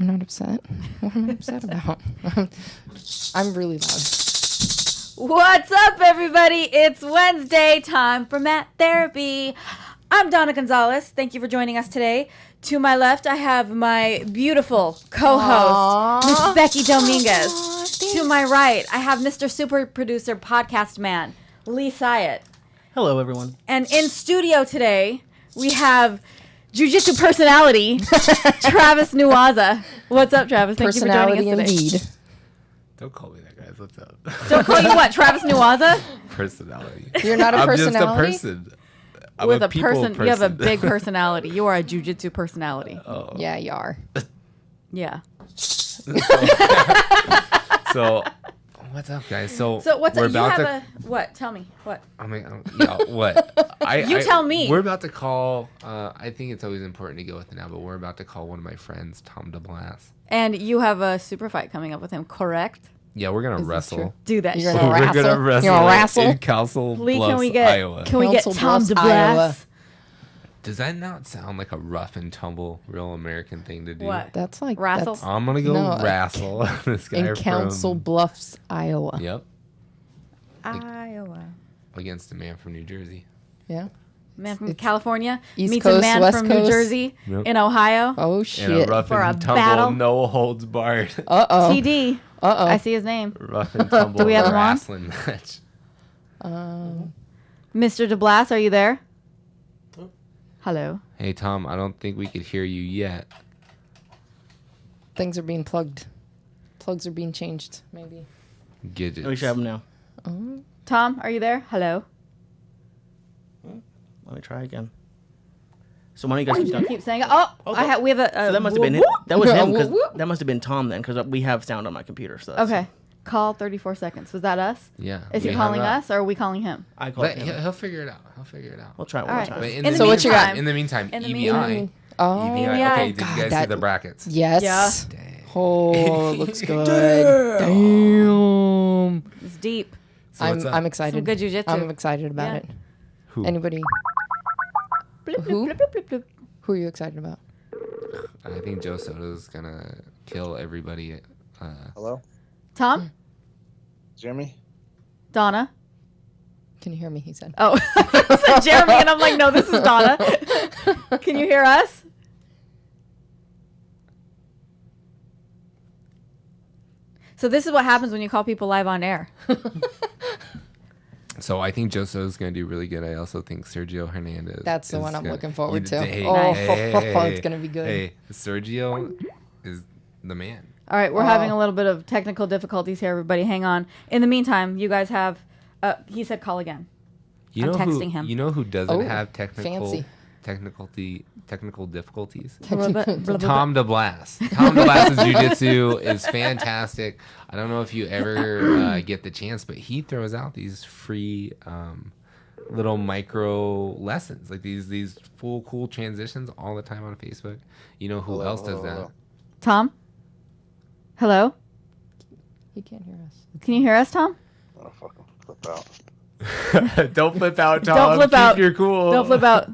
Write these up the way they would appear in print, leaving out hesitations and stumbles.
I'm not upset. What am I upset about? I'm really loud. What's up, everybody? It's Wednesday, time for Mat Therapy. I'm Donna Gonzalez. Thank you for joining us today. To my left, I have my beautiful co-host, Miss Becky Dominguez. To my right, I have Mr. Super Producer Podcast Man, Lee Syatt. Hello, everyone. And in studio today, we have Jiu-jitsu personality, Travis Newaza. What's up, Travis? Thank you for joining us today. Indeed. Don't call me that, guys. What's up? Don't call you what? Travis Newaza? Personality. You're not a personality? I'm just a person. I'm With a a people person, you have a big personality. You are a jiu-jitsu personality. Oh. Yeah, you are. Yeah. So, what's up, guys? So what's we're up? You about have to. what? Tell me. What? I mean, yeah, what? You tell me. We're about to call. I think it's always important to go with it now, but we're about to call one of my friends, Tom DeBlass. And you have a super fight coming up with him, correct? Yeah, we're gonna wrestle. Do that You're shit. gonna We're wrestle? gonna wrestle. You're gonna wrestle? In Council Lee, Bluffs, can we get Iowa. Tom Council Bluffs, DeBlass? Iowa. Does that not sound like a rough and tumble, real American thing to do? What? That's like Wrestle? that's I'm gonna go No, wrestle this guy in Council from. Bluffs, Iowa. Yep, Iowa. against a man from New Jersey. Yeah. Man from It's California East meets Coast, a man West from New Coast. Jersey Yep. in Ohio. Oh And a shit. rough For a and tumble, battle. no holds barred. Uh-oh. TD. Uh-oh. I see his name. Rough and tumble Do we have him on? wrestling match. Mr. DeBlass, are you there? Hello. Hey Tom, I don't think we could hear you yet. Things are being plugged. Plugs are being changed, maybe. Gidgets. We should have them now. Tom, are you there? Hello. Let me try again. So one of you guys keep done. Keep saying it. Oh, Okay. we have a. So that must have been whoop, it. That was him. 'Cause Whoop, whoop. that must have been Tom then, because we have sound on my computer. So whoop. that's- Okay. Call 34 seconds. Was that us? Yeah. Is he we calling hung up. us or are we calling him? I called But him. he'll figure it out. He'll figure it out. We'll try it All one right. more But time. in In the the what you meantime, got? in the meantime, In the EVI. meantime. Oh. EVI. Yeah. Okay, did God, you guys see that- the brackets? Yes. Yeah. Dang. Oh, it looks good. Damn. It's deep. So what's up? I'm excited. Some good jiu-jitsu. I'm excited about Yeah. it. Who? Anybody? Bloop, Who? bloop, bloop, bloop, bloop. Who are you excited about? I think Joe Soto's gonna kill everybody. Hello? Tom? Jeremy? Donna? Can you hear me? He said. Oh, I said Jeremy, and I'm like, no, this is Donna. Can you hear us? So this is what happens when you call people live on air. So I think Joe Soto's gonna do really good. I also think Sergio Hernandez. That's the is one I'm gonna- looking forward to. Hey, Oh, hey, it's gonna be good. Hey, Sergio is the man. All right, we're having a little bit of technical difficulties here, everybody. Hang on. In the meantime, you guys have, he said call again. You I'm know texting who, him. You know who doesn't Oh, have technical fancy. difficulties? Blah, blah, blah, blah, blah. Tom DeBlass. Tom DeBlass's jiu-jitsu is fantastic. I don't know if you ever get the chance, but he throws out these free little micro lessons, like these full cool transitions all the time on Facebook. You know who else does that? Tom? Hello? He can't hear us. Can you hear us, Tom? Oh, fucking flip out. Don't flip out, Tom. Don't flip Keep out. your cool. Don't flip out.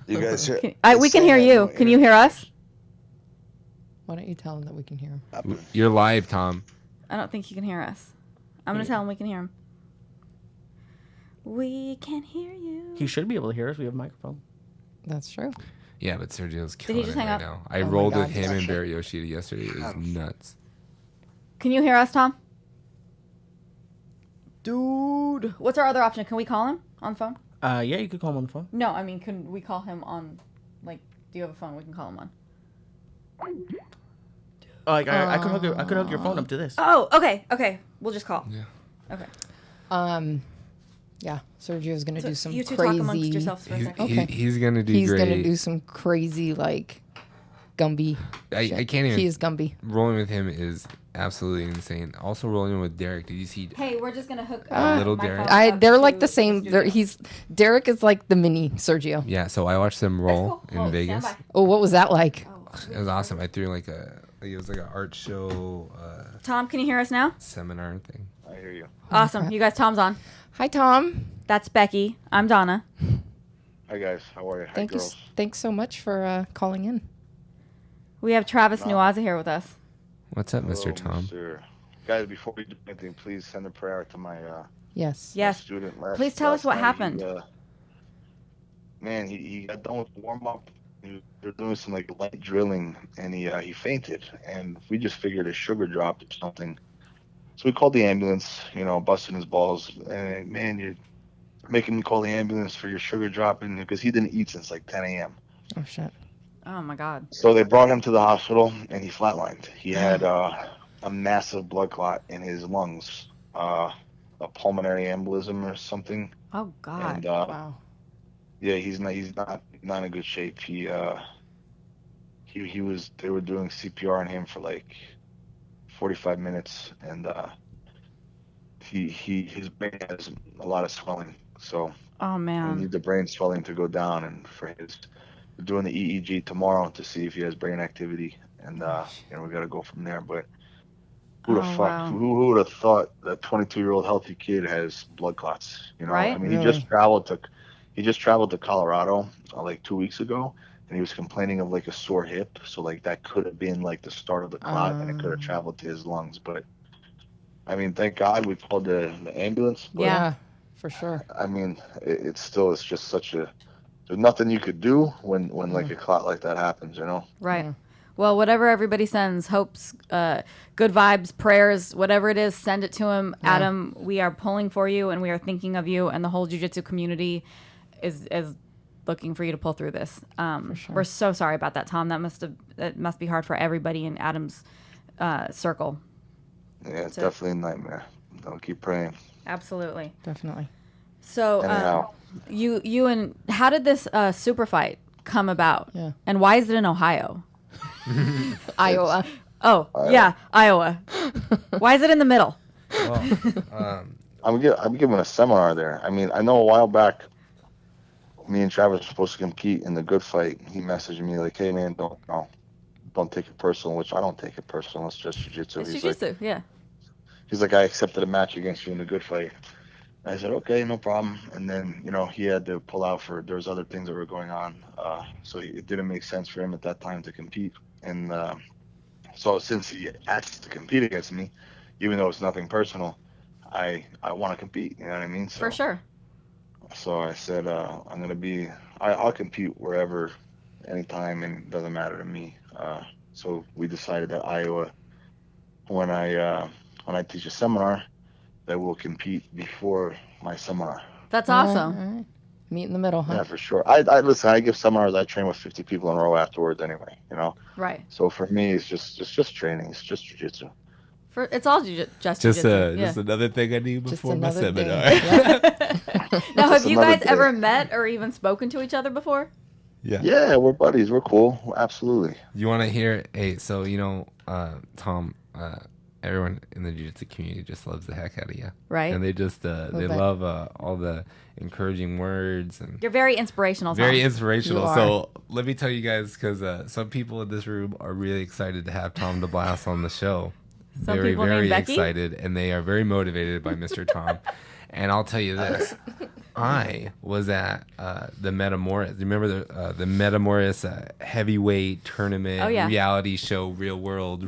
You guys hear? We can hear you. Can you hear us? Why don't you tell him that we can hear him? You're live, Tom. I don't think he can hear us. I'm going to tell him we can hear him. We can hear you. He should be able to hear us. We have a microphone. That's true. Yeah, but Sergio's he killing just it hang right up? now. I Oh my rolled with God. him and Barry Yoshida yesterday. It was nuts. Can you hear us, Tom? Dude. What's our other option? Can we call him on the phone? Yeah, you could call him on the phone. No, I mean, can we call him on, like, do you have a phone we can call him on? Like I could hook your phone up to this. Oh, okay. We'll just call. Yeah. Okay. Yeah. Sergio's gonna do some you two crazy. talk amongst yourselves for a second. Okay. He's gonna do He's great. gonna do some crazy like Gumby. I can't even. He is Gumby. Rolling with him is absolutely insane. Also rolling with Derek. Did you see? Hey, we're just gonna hook Little my Derek. phone up They're to like the same. studio. Derek is like the mini Sergio. Yeah. So I watched them roll Cool. in Vegas. Stand Oh, what was that like? by. Oh. It was awesome. I threw it was like an art show Tom, can you hear us now? seminar thing. I hear you. Awesome. You guys, Tom's on. Hi, Tom. That's Becky. I'm Donna. Hi, guys. How are you? Hi, Thank you. girls. Thanks so much for calling in. We have Travis No. Newaza here with us. What's up, Mr. Hello, Tom? Guys, before we do anything, please send a prayer to my Yes. Yes. student. Please tell us what night. happened. He got done with warm up. They're doing some like light drilling, and he fainted. And we just figured his sugar dropped or something. So we called the ambulance. Busting his balls. And man, you're making me call the ambulance for your sugar dropping because he didn't eat since like 10 a.m. Oh shit. Oh my God. So they brought him to the hospital, and he flatlined. He had a massive blood clot in his lungs, a pulmonary embolism or something. Oh God. And Wow. yeah, he's not in good shape. He was they were doing CPR on him for like 45 minutes, and his brain has a lot of swelling, so Oh we man. need the brain swelling to go down, and we're doing the EEG tomorrow to see if he has brain activity, and we got to go from there. But who the Oh, fuck? wow. Who would have thought that 22-year-old healthy kid has blood clots? Right? I mean, Really? he just traveled to Colorado like 2 weeks ago, and he was complaining of like a sore hip. So like that could have been like the start of the clot, and it could have traveled to his lungs. But I mean, thank God we called the ambulance. But, Yeah. For sure. I mean, it's just such a. There's nothing you could do when like a clot like that happens. Right. Yeah. Well, whatever everybody sends, hopes, good vibes, prayers, whatever it is, send it to him. Yeah. Adam, we are pulling for you, and we are thinking of you, and the whole jiu-jitsu community is looking for you to pull through this. sure. We're so sorry about that, Tom. That must be hard for everybody in Adam's circle. Yeah, it's So- definitely a nightmare. Don't keep praying. Absolutely. Definitely. So, Anyhow. you and how did this super fight come about? Yeah. And why is it in Ohio? Iowa. Oh, yeah, Iowa. Why is it in the middle? Well, I'm giving a seminar there. I mean, I know a while back, me and Travis were supposed to compete in the good fight. He messaged me like, "Hey man, don't take it personal," which I don't take it personal. It's just jiu-jitsu. It's He's jiu-jitsu, yeah. I accepted a match against you in the good fight. I said, okay, no problem. And then, he had to pull out there was other things that were going on. So it didn't make sense for him at that time to compete. And so since he asked to compete against me, even though it's nothing personal, I want to compete. You know what I mean? So, For sure. So I said, I'll compete wherever, anytime, and it doesn't matter to me. So we decided that Iowa, when I teach a seminar, that we'll compete before my seminar. That's All awesome. right. Meet in the middle, huh? Yeah, for sure. I listen. I give seminars. I train with 50 people in a row afterwards, anyway. Right. So for me, it's just training. It's just jiu-jitsu. It's all just jiu-jitsu. Yeah. another thing I need Just before my another thing. seminar. Yeah. Now, have Just you another guys day. ever met or even spoken to each other before? Yeah, we're buddies. We're cool. Absolutely. You want to hear? Hey, so Tom, everyone in the jiu-jitsu community just loves the heck out of you, Right. and they just they bit. love all the encouraging words and You're very inspirational, Tom. very inspirational. You are. So let me tell you guys, because some people in this room are really excited to have Tom DeBlass on the show. Some Very, people very named Becky? excited, and they are very motivated by Mr. Tom. And I'll tell you this. I was at the Metamoris. Remember the Metamoris heavyweight tournament, Oh, yeah. reality show, real world,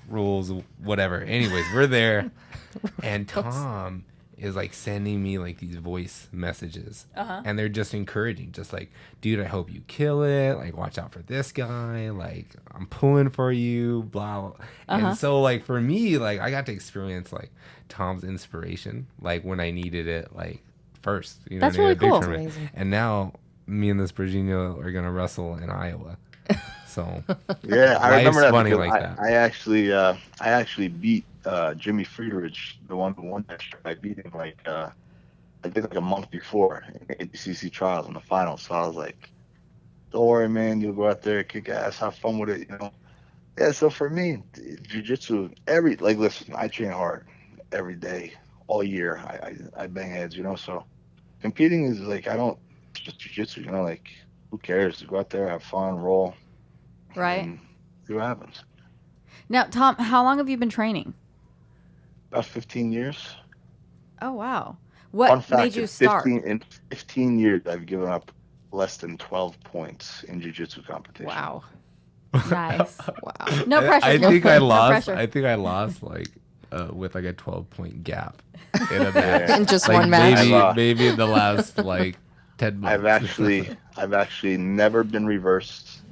rules, whatever. Anyways, we're there. And Tom is like sending me like these voice messages. And they're just encouraging. Just like, dude, I hope you kill it. Like, watch out for this guy. Like, I'm pulling for you, blah, blah. And so like for me, like I got to experience like Tom's inspiration, like when I needed it, like first. That's what I mean? really A big cool. tournament. Amazing. And now me and this Virginia are gonna wrestle in Iowa. So Yeah, I Life's remember that. funny because like that. I actually beat Jimmy Friedrich, the one who won that show. I beat him I did like a month before in the ADCC trials in the finals. So I was like, don't worry, man. You'll go out there, kick ass, have fun with it. Yeah. So for me, jiu-jitsu, listen, I train hard every day, all year. I bang heads, So competing is like it's just jiu-jitsu, like who cares? Go out there, have fun, roll. Right. And see what happens. Now, Tom, how long have you been training? About 15 years. Oh, wow. Fun What fact, made you start? in 15 years, I've given up less than 12 points in jiu-jitsu competition. Wow. Nice. Wow. No pressure. I think I No lost. pressure. I think I lost like with like a 12-point gap in a match. In just Like, one match. Maybe in the last like 10 months. I've actually never been reversed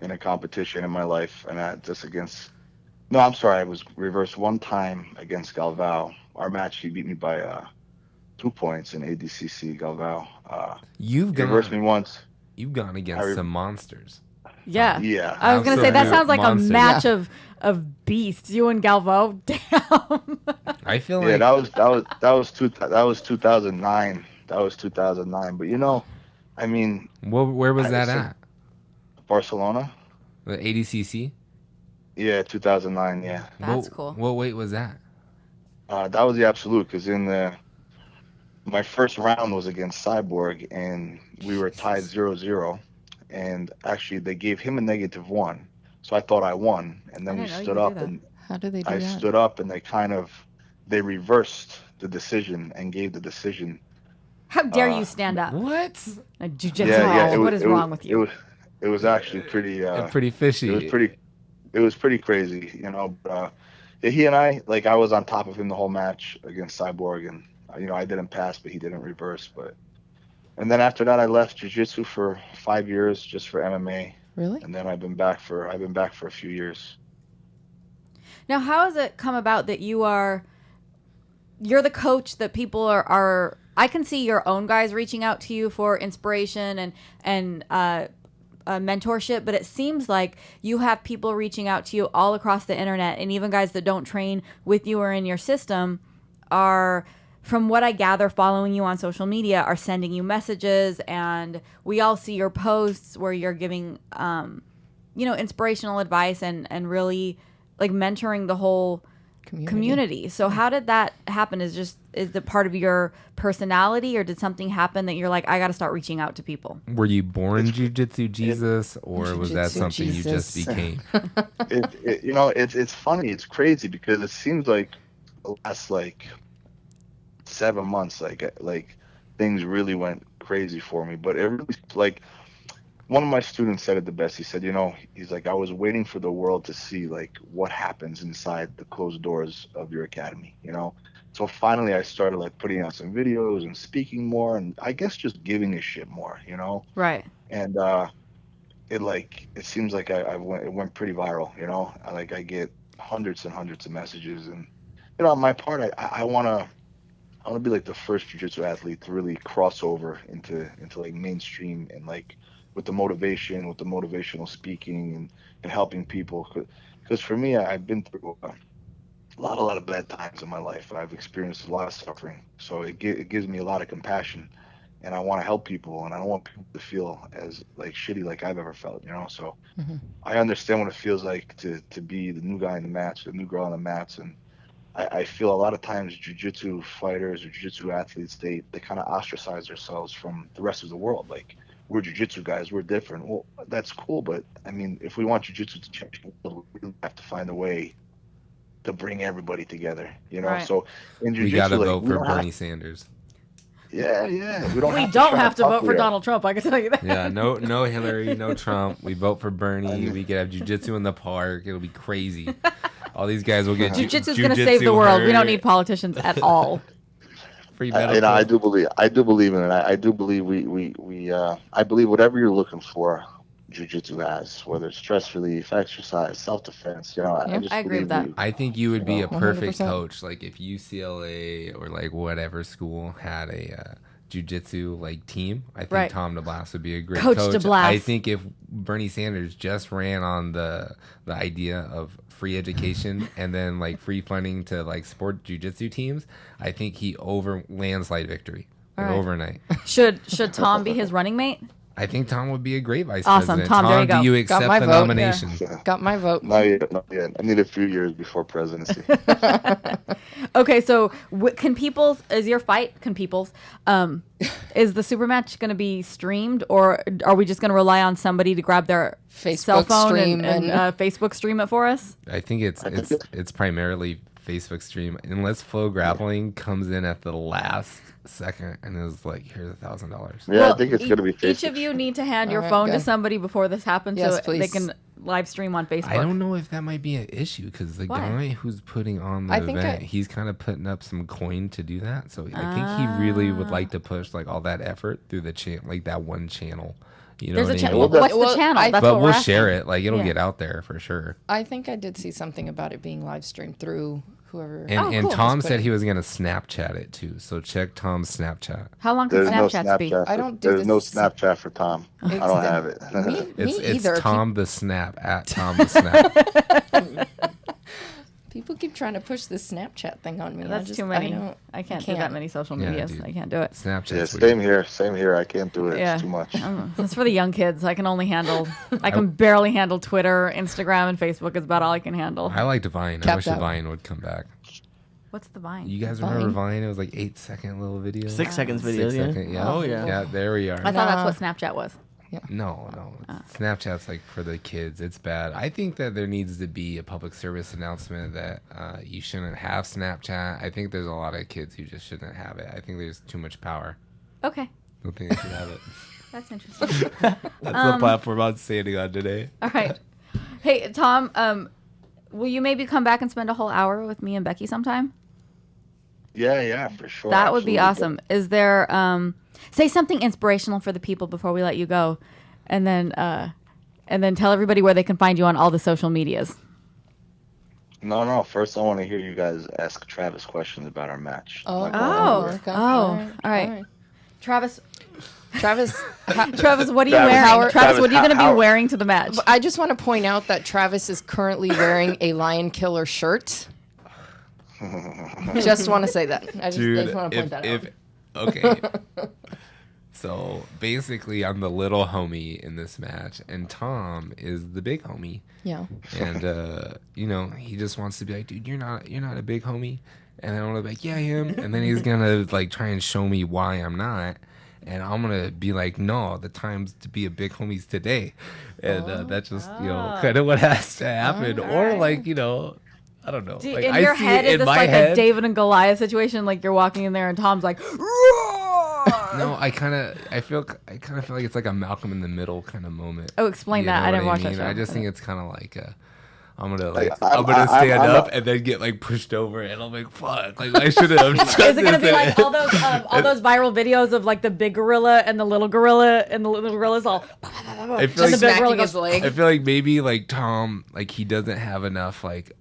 in a competition in my life, and that just against. No, I'm sorry. I was reversed one time against Galvao. Our match, he beat me by 2 points in ADCC. Galvao. You've He reversed me gone. once. You've gone against some monsters. Yeah. Yeah. I was gonna say that Absolute sounds like monster. a match of beasts. You and Galvo. Damn. I feel Yeah, like that was 2009. That was 2009. But I mean, where was that I- at? Barcelona. The ADCC. Yeah, 2009. Yeah, That's what, cool. What weight was that? that was the absolute. Because my first round was against Cyborg, and we were tied 0-0. And actually, they gave him a -1, so I thought I won. And then I we didn't know you stood could up, do that. and How do they do I that? stood up, and they reversed the decision and gave the decision. How dare you stand up? What? Jiu-jitsu. Yeah, What is wrong with you? It was actually pretty. Pretty fishy. It was pretty crazy, But he and I was on top of him the whole match against Cyborg, and I didn't pass, but he didn't reverse. And then after that, I left jiu-jitsu for 5 years just for MMA, Really? and then I've been back for a few years. Now, how has it come about that you're the coach that people are I can see your own guys reaching out to you for inspiration and mentorship, but it seems like you have people reaching out to you all across the internet, and even guys that don't train with you or in your system are, from what I gather, following you on social media, are sending you messages, and we all see your posts where you're giving inspirational advice and really like mentoring the whole community. So how did that happen? Is it part of your personality, or did something happen that you're like, I got to start reaching out to people? Were you born Jiu-Jitsu Jesus, or was that Jiu-Jitsu something you Jesus. just became? It's funny, it's crazy, because it seems like the last 7 months, like things really went crazy for me. But it really, one of my students said it the best. He said, he's like, I was waiting for the world to see what happens inside the closed doors of your academy, So finally I started putting out some videos and speaking more, and I guess just giving a shit more, Right. And it seems like it went pretty viral, I get hundreds and hundreds of messages, and on my part, I want to be the first jiu-jitsu athlete to really cross over into mainstream, and with the motivation, with the motivational speaking and helping people. Because for me, I've been through a lot of bad times in my life. I've experienced a lot of suffering. So it gives me a lot of compassion, and I want to help people, and I don't want people to feel as shitty like I've ever felt, So I understand what it feels like to be the new guy in the mats, the new girl on the mats. And I feel a lot of times jiu-jitsu fighters or jiu-jitsu athletes, they kind of ostracize themselves from the rest of the world. We're jiu-jitsu guys, we're different. Well, that's cool, but I mean, if we want jiu-jitsu to change the world, we really have to find a way to bring everybody together, Right. So in jiu-jitsu, We gotta vote we for don't have- Bernie Sanders. Yeah. We don't We have don't try have to vote for puff Donald Trump, I can tell you that. Yeah, no Hillary, no Trump. We vote for Bernie. We could have jiu-jitsu in the park. It'll be crazy. All these guys will get Jiu-jitsu's going to save the world. We don't need politicians at all. free I medical. I do believe in it. I do believe I believe whatever you're looking for, jiu-jitsu has, whether it's stress relief, exercise, self-defense. Yeah, I agree with that. I think you would be a perfect 100%. coach. If UCLA or whatever school had a jiu-jitsu team, I think Right. Tom DeBlass would be a great Coach coach. DeBlass. I think if Bernie Sanders just ran on the idea of free education and then free funding to support jiu-jitsu teams, I think he landslide victory All right. overnight. Should Tom be his running mate? I think Tom would be a great vice Awesome. president. Tom, there you do go. you Got accept my the vote. nomination? Got my vote. Not yet. I need a few years before presidency. Okay, so is your fight, is the super match going to be streamed, or are we just going to rely on somebody to grab their cell Facebook phone stream and Facebook stream it for us? I think it's primarily Facebook stream, unless Flow Grappling comes in at the last second and is here's $1,000. Yeah, I think it's going to be Each of you need to hand your All right, phone to good. somebody before this happens, Yes, so please. they can live stream on Facebook. I don't know if that might be an issue because the Why? guy who's putting on the I think event, he's kind of putting up some coin to do that. So I think he really would like to push like all that effort through the like that one channel. You know There's a what I channel. mean? What's the channel? That's But what we'll we're share asking. it. Like it'll Yeah. get out there for sure. I think I did see something about it being live streamed through whoever. And cool. Tom Just said put- he was gonna Snapchat it too. So check Tom's Snapchat. How long can There's no Snapchats be? Snapchat. I don't do There's no this. Snapchat for Tom. I don't have it. Me It's either. Tom the Snap at Tom the Snap. People keep trying to push this Snapchat thing on me. That's too many. I I can't do that many social Yeah, medias. dude. I can't do it. Snapchat's Yeah, weird. same here. I can't do it. Yeah. It's too much. That's for the young kids. I can only handle. I can barely handle Twitter, Instagram, and Facebook. Is about all I can handle. I liked Vine. I Capped wish out. Vine would come back. What's the Vine? You guys remember Vine? It was like 8-second little video. 6 seconds videos, 6 yeah. second, yeah. Oh, yeah. Yeah, there we are. I thought that's what Snapchat was. No. Snapchat's like for the kids. It's bad. I think that there needs to be a public service announcement that you shouldn't have Snapchat. I think there's a lot of kids who just shouldn't have it. I think there's too much power. Okay, I don't think they should have it. that's interesting. That's the platform I'm standing on today. All right. Hey, Tom. Will you maybe come back and spend a whole hour with me and Becky sometime? Yeah, for sure. That would be Absolutely. awesome. Is there say something inspirational for the people before we let you go, and then tell everybody where they can find you on all the social medias. No. First, I want to hear you guys ask Travis questions about our match. Oh. Like, Okay. All right. Travis, Travis, Travis, what are you Travis, wearing? Howard- Travis, what are you going to be Howard- wearing to the match? I just want to point out that Travis is currently wearing a Lion Killer shirt. Just want to say that. I just want to point that out. Okay. So basically, I'm the little homie in this match, and Tom is the big homie. Yeah. And he just wants to be like, dude, you're not a big homie. And then I'm gonna be like, yeah, I am. And then he's gonna like try and show me why I'm not. And I'm gonna be like, no, the time's to be a big homie's today. And that's just kind of what has to happen. Or like I don't know. Like, in I your see head, it is in this my like head. a David and Goliath situation? Like you're walking in there and Tom's like, No, I kind of feel like it's like a Malcolm in the Middle kind of moment. Oh, explain You that. know I didn't what watch that show. I just think it's kind of like I'm gonna I'm stand I'm up a- and then get like pushed over, and I'm like, fuck, like I should have. Is it gonna be like all those viral videos of like the big gorilla and the little gorilla and the little gorilla's all I feel and the like big gorilla smacking goes, his leg. I feel like maybe like Tom, like he doesn't have enough like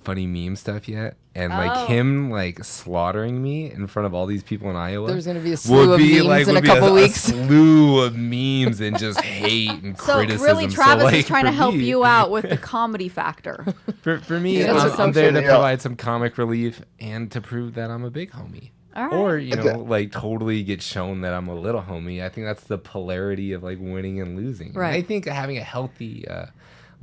funny meme stuff yet, and like him like slaughtering me in front of all these people in Iowa. There's gonna be a slew of memes in a couple weeks. A slew of memes and just hate and So criticism. really, Travis like, is trying to for help me- you out with the comedy factor. For me, Yeah, that's I'm there to Yeah. provide some comic relief and to prove that I'm a big homie. All right. Or, like totally get shown that I'm a little homie. I think that's the polarity of like winning and losing. And Right. I think having a healthy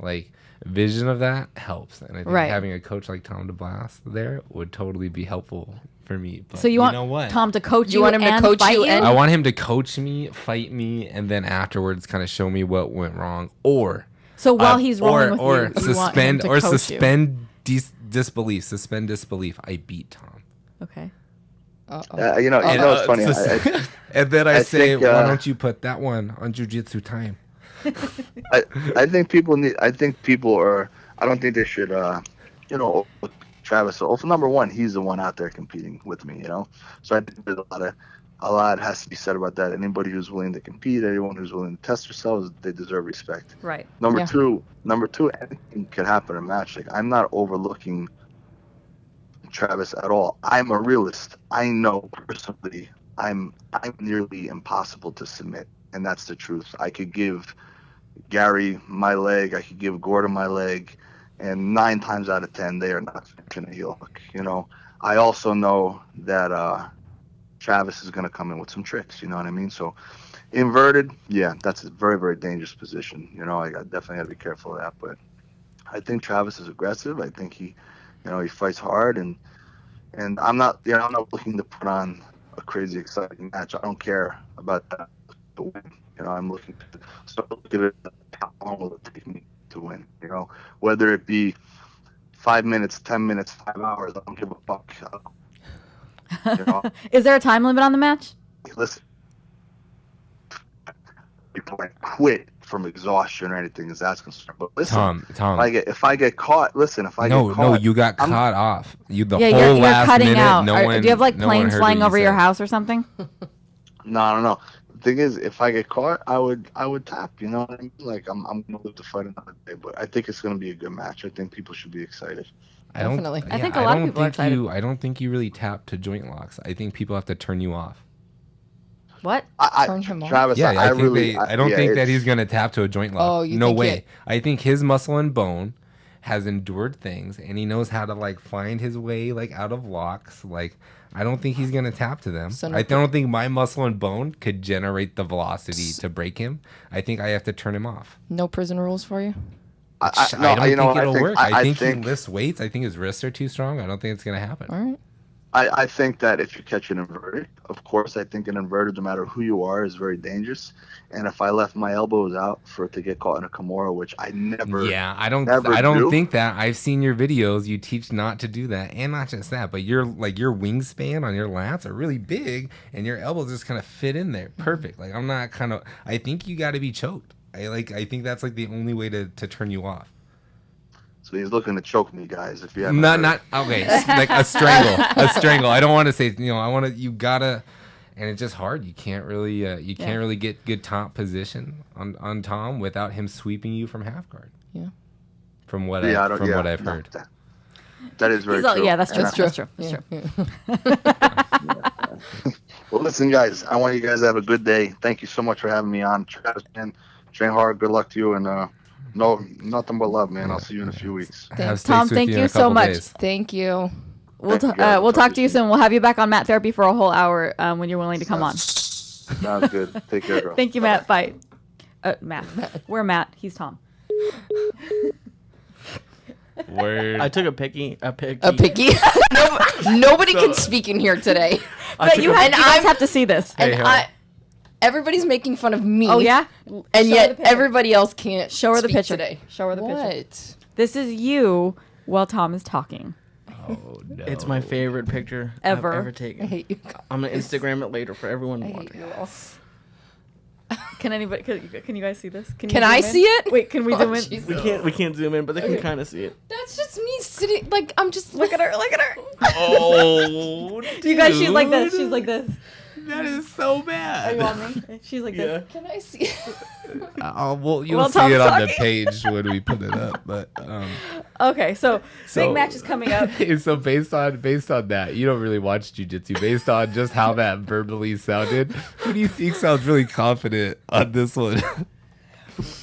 like vision of that helps. And I think Right. having a coach like Tom DeBlass there would totally be helpful for me. But So you want know what? Tom to coach You want him to and coach fight you and- I want him to coach me, fight me, and then afterwards kind of show me what went wrong. Or So while he's rolling with or you, you want him suspend to or coach you. suspend disbelief. Suspend disbelief. I beat Tom. Okay. It's funny. And then I I say, think, why don't you put that one on Jiu-Jitsu time? I think people need. I think people are. I don't think they should. With Travis. So for number one, he's the one out there competing with me. So I think there's a lot has to be said about that. Anybody who's willing to compete, anyone who's willing to test themselves, they deserve respect. Right. Number Yeah. two, anything could happen in a match. Like I'm not overlooking Travis at all. I'm a realist. I know personally I'm nearly impossible to submit, and that's the truth. I could give Gary my leg, I could give Gordon my leg, and 9 times out of 10 they are not finishing a heel hook. I also know that Travis is going to come in with some tricks. You know what I mean? So inverted, yeah, that's a very, very dangerous position. I definitely got to be careful of that. But I think Travis is aggressive. I think he fights hard, and I'm not looking to put on a crazy exciting match. I don't care about that to win. I'm looking to start looking at how long will it take me to win. Whether it be 5 minutes, 10 minutes, 5 hours, I don't give a fuck. Is there a time limit on the match? Listen, before I quit from exhaustion or anything as that's concerned. But listen, Tom. if I get caught, No, you got caught off. You the Yeah, whole you're last cutting minute. out. No one. Do you have like no one planes heard flying what you over your said. house or something? No. The thing is, if I get caught, I would tap. You know what I mean? Like I'm gonna live to fight another day. But I think it's gonna be a good match. I think people should be excited. Definitely. I think a lot of people are excited. I don't think you really tap to joint locks. I think people have to turn you off. What? Turn him off? Travis, Yeah, I don't think that it's- he's gonna tap to a joint lock. Oh, you no think way. it- I think his muscle and bone has endured things, and he knows how to like find his way like out of locks. Like I don't think he's gonna tap to them. So I don't think my muscle and bone could generate the velocity to break him. I think I have to turn him off. No prison rules for you? I don't think it'll work. I think he lifts weights. I think his wrists are too strong. I don't think it's gonna happen. All right. I think that if you catch an inverted, of course, I think an inverted, no matter who you are, is very dangerous. And if I left my elbows out for it to get caught in a Kimura, which I never, Yeah, I don't do. think that. I've seen your videos. You teach not to do that, and not just that, but your wingspan on your lats are really big, and your elbows just kind of fit in there, perfect. Like I think you got to be choked. I think that's like the only way to turn you off. So he's looking to choke me, guys. If you have Not okay, like a strangle. I don't want to say, you gotta, and it's just hard. You can't really get good top position on Tom without him sweeping you from half guard. Yeah. From what I've heard. That is very true. Yeah, that's true. That's true. That's true. Well, listen, guys, I want you guys to have a good day. Thank you so much for having me on. Travis, man, train hard. Good luck to you, and no, nothing but love, man. I'll see you in a few weeks. Have Tom, steaks with thank in a you so couple much. days. Thank you. We'll Thank you, guys. we'll talk to you soon. We'll have you back on Mat Therapy for a whole hour when you're willing to come on. Sounds good. Take care, girl. Thank you, Matt. Bye. Matt. We're Matt. He's Tom. Word. I took a picky. A picky. Nobody can speak in here today. But you guys have to see this. Hey, And everybody's making fun of me. Oh, yeah? And Show her yet the picture. everybody else can't Show her the speak picture. today. Show her the picture. What? This is you while Tom is talking. Oh, no. It's my favorite picture Ever. I've ever I taken. hate you. I'm gonna Instagram it later for everyone I hate watching. you all. Can anybody? Can you guys see this? Can you I zoom in? see it? Wait, can we zoom in? Jesus. We can't zoom in, but they can Okay. kind of see it. That's just me sitting. Like I'm just. Look at her. Look at her. Oh, You guys, she's like this. She's like this. That is so Are you bad. on me? She's like Yeah. this. Can I see? You'll Well, see Tom's it on the talking. page when we put it up. But Okay, so So- big match is coming up. so based on that, you don't really watch jiu-jitsu. Based on just how that verbally sounded, who do you think sounds really confident on this one?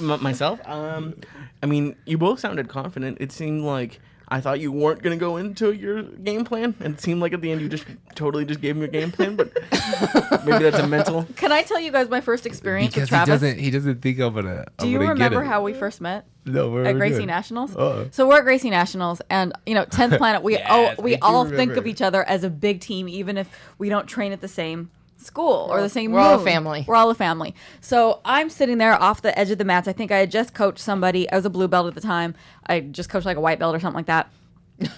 Myself? I mean, you both sounded confident. It seemed like I thought you weren't gonna go into your game plan, and it seemed like at the end you just totally just gave him your game plan. But maybe that's a mental. Can I tell you guys my first experience Because with Travis? he doesn't think I'm gonna. Do you I'm gonna remember get it. how we first met? No, where are At we Gracie doing? Nationals. Uh-uh. So we're at Gracie Nationals, and 10th Planet. We Yes, we I do all think remember. of each other as a big team, even if we don't train at the same school or the same. We're all a moon. family. We're all a family. So I'm sitting there off the edge of the mats. I think I had just coached somebody. I was a blue belt at the time. I just coached like a white belt or something like that.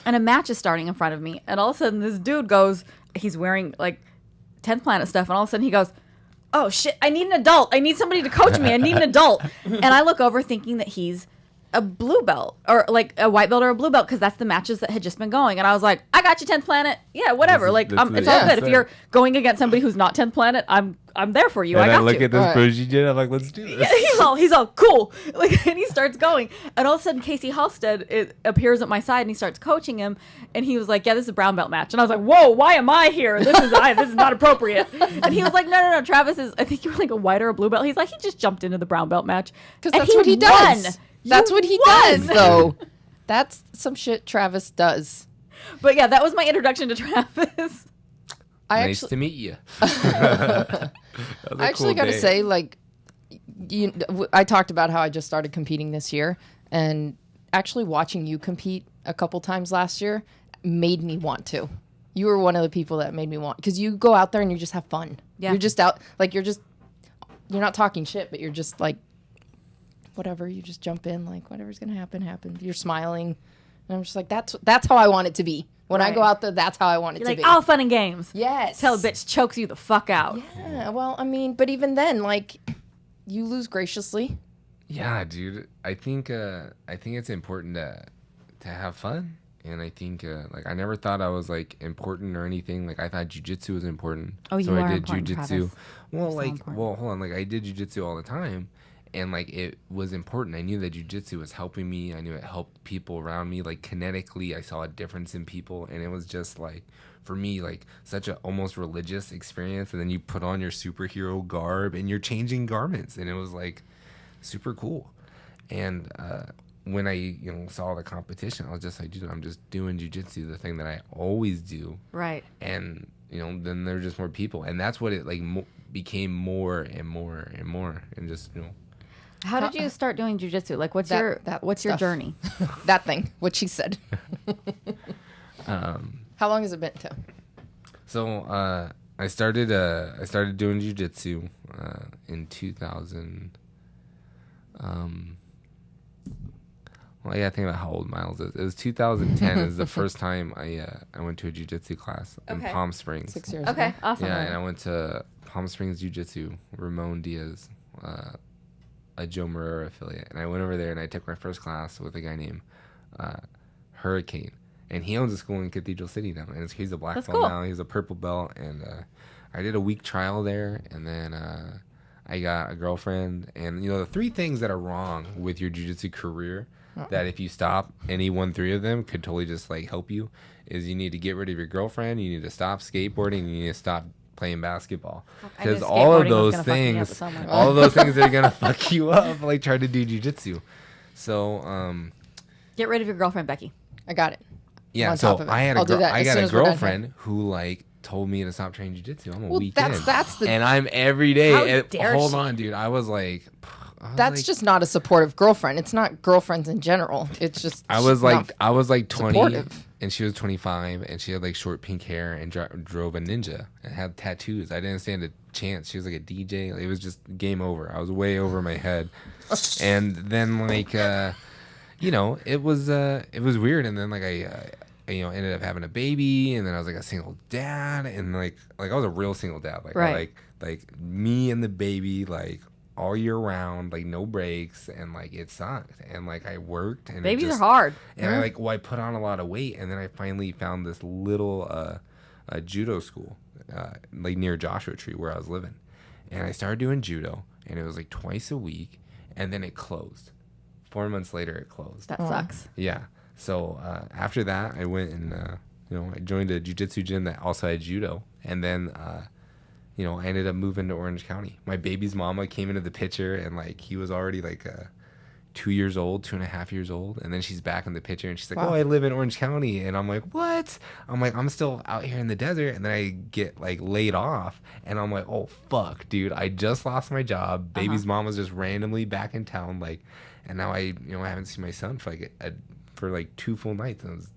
And a match is starting in front of me, and all of a sudden this dude goes. He's wearing like 10th Planet stuff, and all of a sudden he goes, "Oh shit! I need an adult. I need somebody to coach me. I need an adult." And I look over thinking that he's a blue belt or like a white belt or a blue belt because that's the matches that had just been going. And I was like, "I got you 10th Planet. Yeah, whatever. This is- Like this is- it's all yeah. good. If you're going against somebody who's not 10th Planet, I'm there for you. And I I got look you." at this Alright. pro jiu I'm like, let's do this. Yeah, he's all cool. Like, and he starts going, and all of a sudden Casey Halstead appears at my side, and he starts coaching him, and he was like, "Yeah, this is a brown belt match," and I was like, "Whoa, why am I here? This is not appropriate." And he was like, "No, Travis is. I think you were like a white or a blue belt." He's like, he just jumped into the brown belt match Because And that's what he does. won. That's You what he won. does, though. That's some shit Travis does. But yeah, that was my introduction to Travis. I Nice actually, to meet you. I actually got to say, like, I talked about how I just started competing this year, and actually watching you compete a couple times last year made me want to. You were one of the people that made me want, because you go out there and you just have fun. Yeah. You're just out, like, you're not talking shit, but you're just like, whatever, you just jump in, like, whatever's gonna happen. You're smiling, and I'm just like, that's how I want it to be. When I Right. go out there, that's how I want it You're to like, be. all fun and games. Yes. Till a bitch chokes you the fuck out. Yeah, well, I mean, but even then, like, you lose graciously. Yeah, dude. I think it's important to have fun, and I think like I never thought I was like important or anything. Like I thought jiu-jitsu was important. Oh, you so are I did important, jiu-jitsu. Travis. Well, So like important. well, hold on. Like I did jiu-jitsu all the time, and like it was important. I knew that jiu-jitsu was helping me. I knew it helped people around me. Like kinetically, I saw a difference in people, and it was just like for me like such a almost religious experience. And then you put on your superhero garb and you're changing garments, and it was like super cool. And when I saw the competition, I was just like, dude, I'm just doing jiu-jitsu, the thing that I always do. Right. And then there's just more people, and that's what it like became more and more and more, and just How did you start doing jujitsu? Like, what's your stuff. journey? That thing, what she said. How long has it been, Tim? So I started doing jiu-jitsu in 2000. Well, I gotta think about how old Miles is. It was 2010 is the first time I went to a jiu-jitsu class in Okay. Palm Springs. 6 years Okay, ago. awesome. Yeah, and I went to Palm Springs Jiu-Jitsu, Ramon Diaz, a Joe Moreira affiliate. And I went over there and I took my first class with a guy named Hurricane. And he owns a school in Cathedral City now. And he's a black That's belt cool. now. He's a purple belt. And I did a week trial there. And then I got a girlfriend. And, the 3 things that are wrong with your jiu-jitsu career that if you stop any 3 of them could totally just like help you is you need to get rid of your girlfriend, you need to stop skateboarding, and you need to stop playing basketball, I knew because all of skateboarding was those gonna fuck me up things somewhere. all of those things are gonna fuck you up like trying to do jiu-jitsu. So Get rid of your girlfriend, Becky. I got it. yeah, On so top of it. I had I'll do that I as got soon a as we're done here. girlfriend who like told me to stop training jiu-jitsu. I'm a Well, weekend, that's the- and I'm every day. How and- dare hold she? on, dude. I was like, That's just not a supportive girlfriend. It's not girlfriends in general. It's just I was not like 20, supportive. and she was 25, and she had like short pink hair and drove a Ninja and had tattoos. I didn't stand a chance. She was like a DJ. It was just game over. I was way over my head. And then like it was weird. And then like I ended up having a baby, and then I was like a single dad, and like I was a real single dad. Like Right. like me and the baby like all year round, like no breaks, and like it sucked. And like I worked, and Babies it just, are hard. and I put on a lot of weight, and then I finally found this little judo school like near Joshua Tree where I was living, and I started doing judo, and it was like twice a week, and then it closed. 4 months later, it closed. That sucks. Yeah. So after that, I went and I joined a jiu-jitsu gym that also had judo, and then I ended up moving to Orange County. My baby's mama came into the picture, and like he was already like 2 years old, 2.5 years old, and then she's back in the picture, and she's like, Wow. "Oh, I live in Orange County," and I'm like, "What?" I'm like, "I'm still out here in the desert," and then I get like laid off, and I'm like, "Oh fuck, dude! I just lost my job. Baby's mom was just randomly back in town, like, and now I haven't seen my son for like 2 full nights, and it was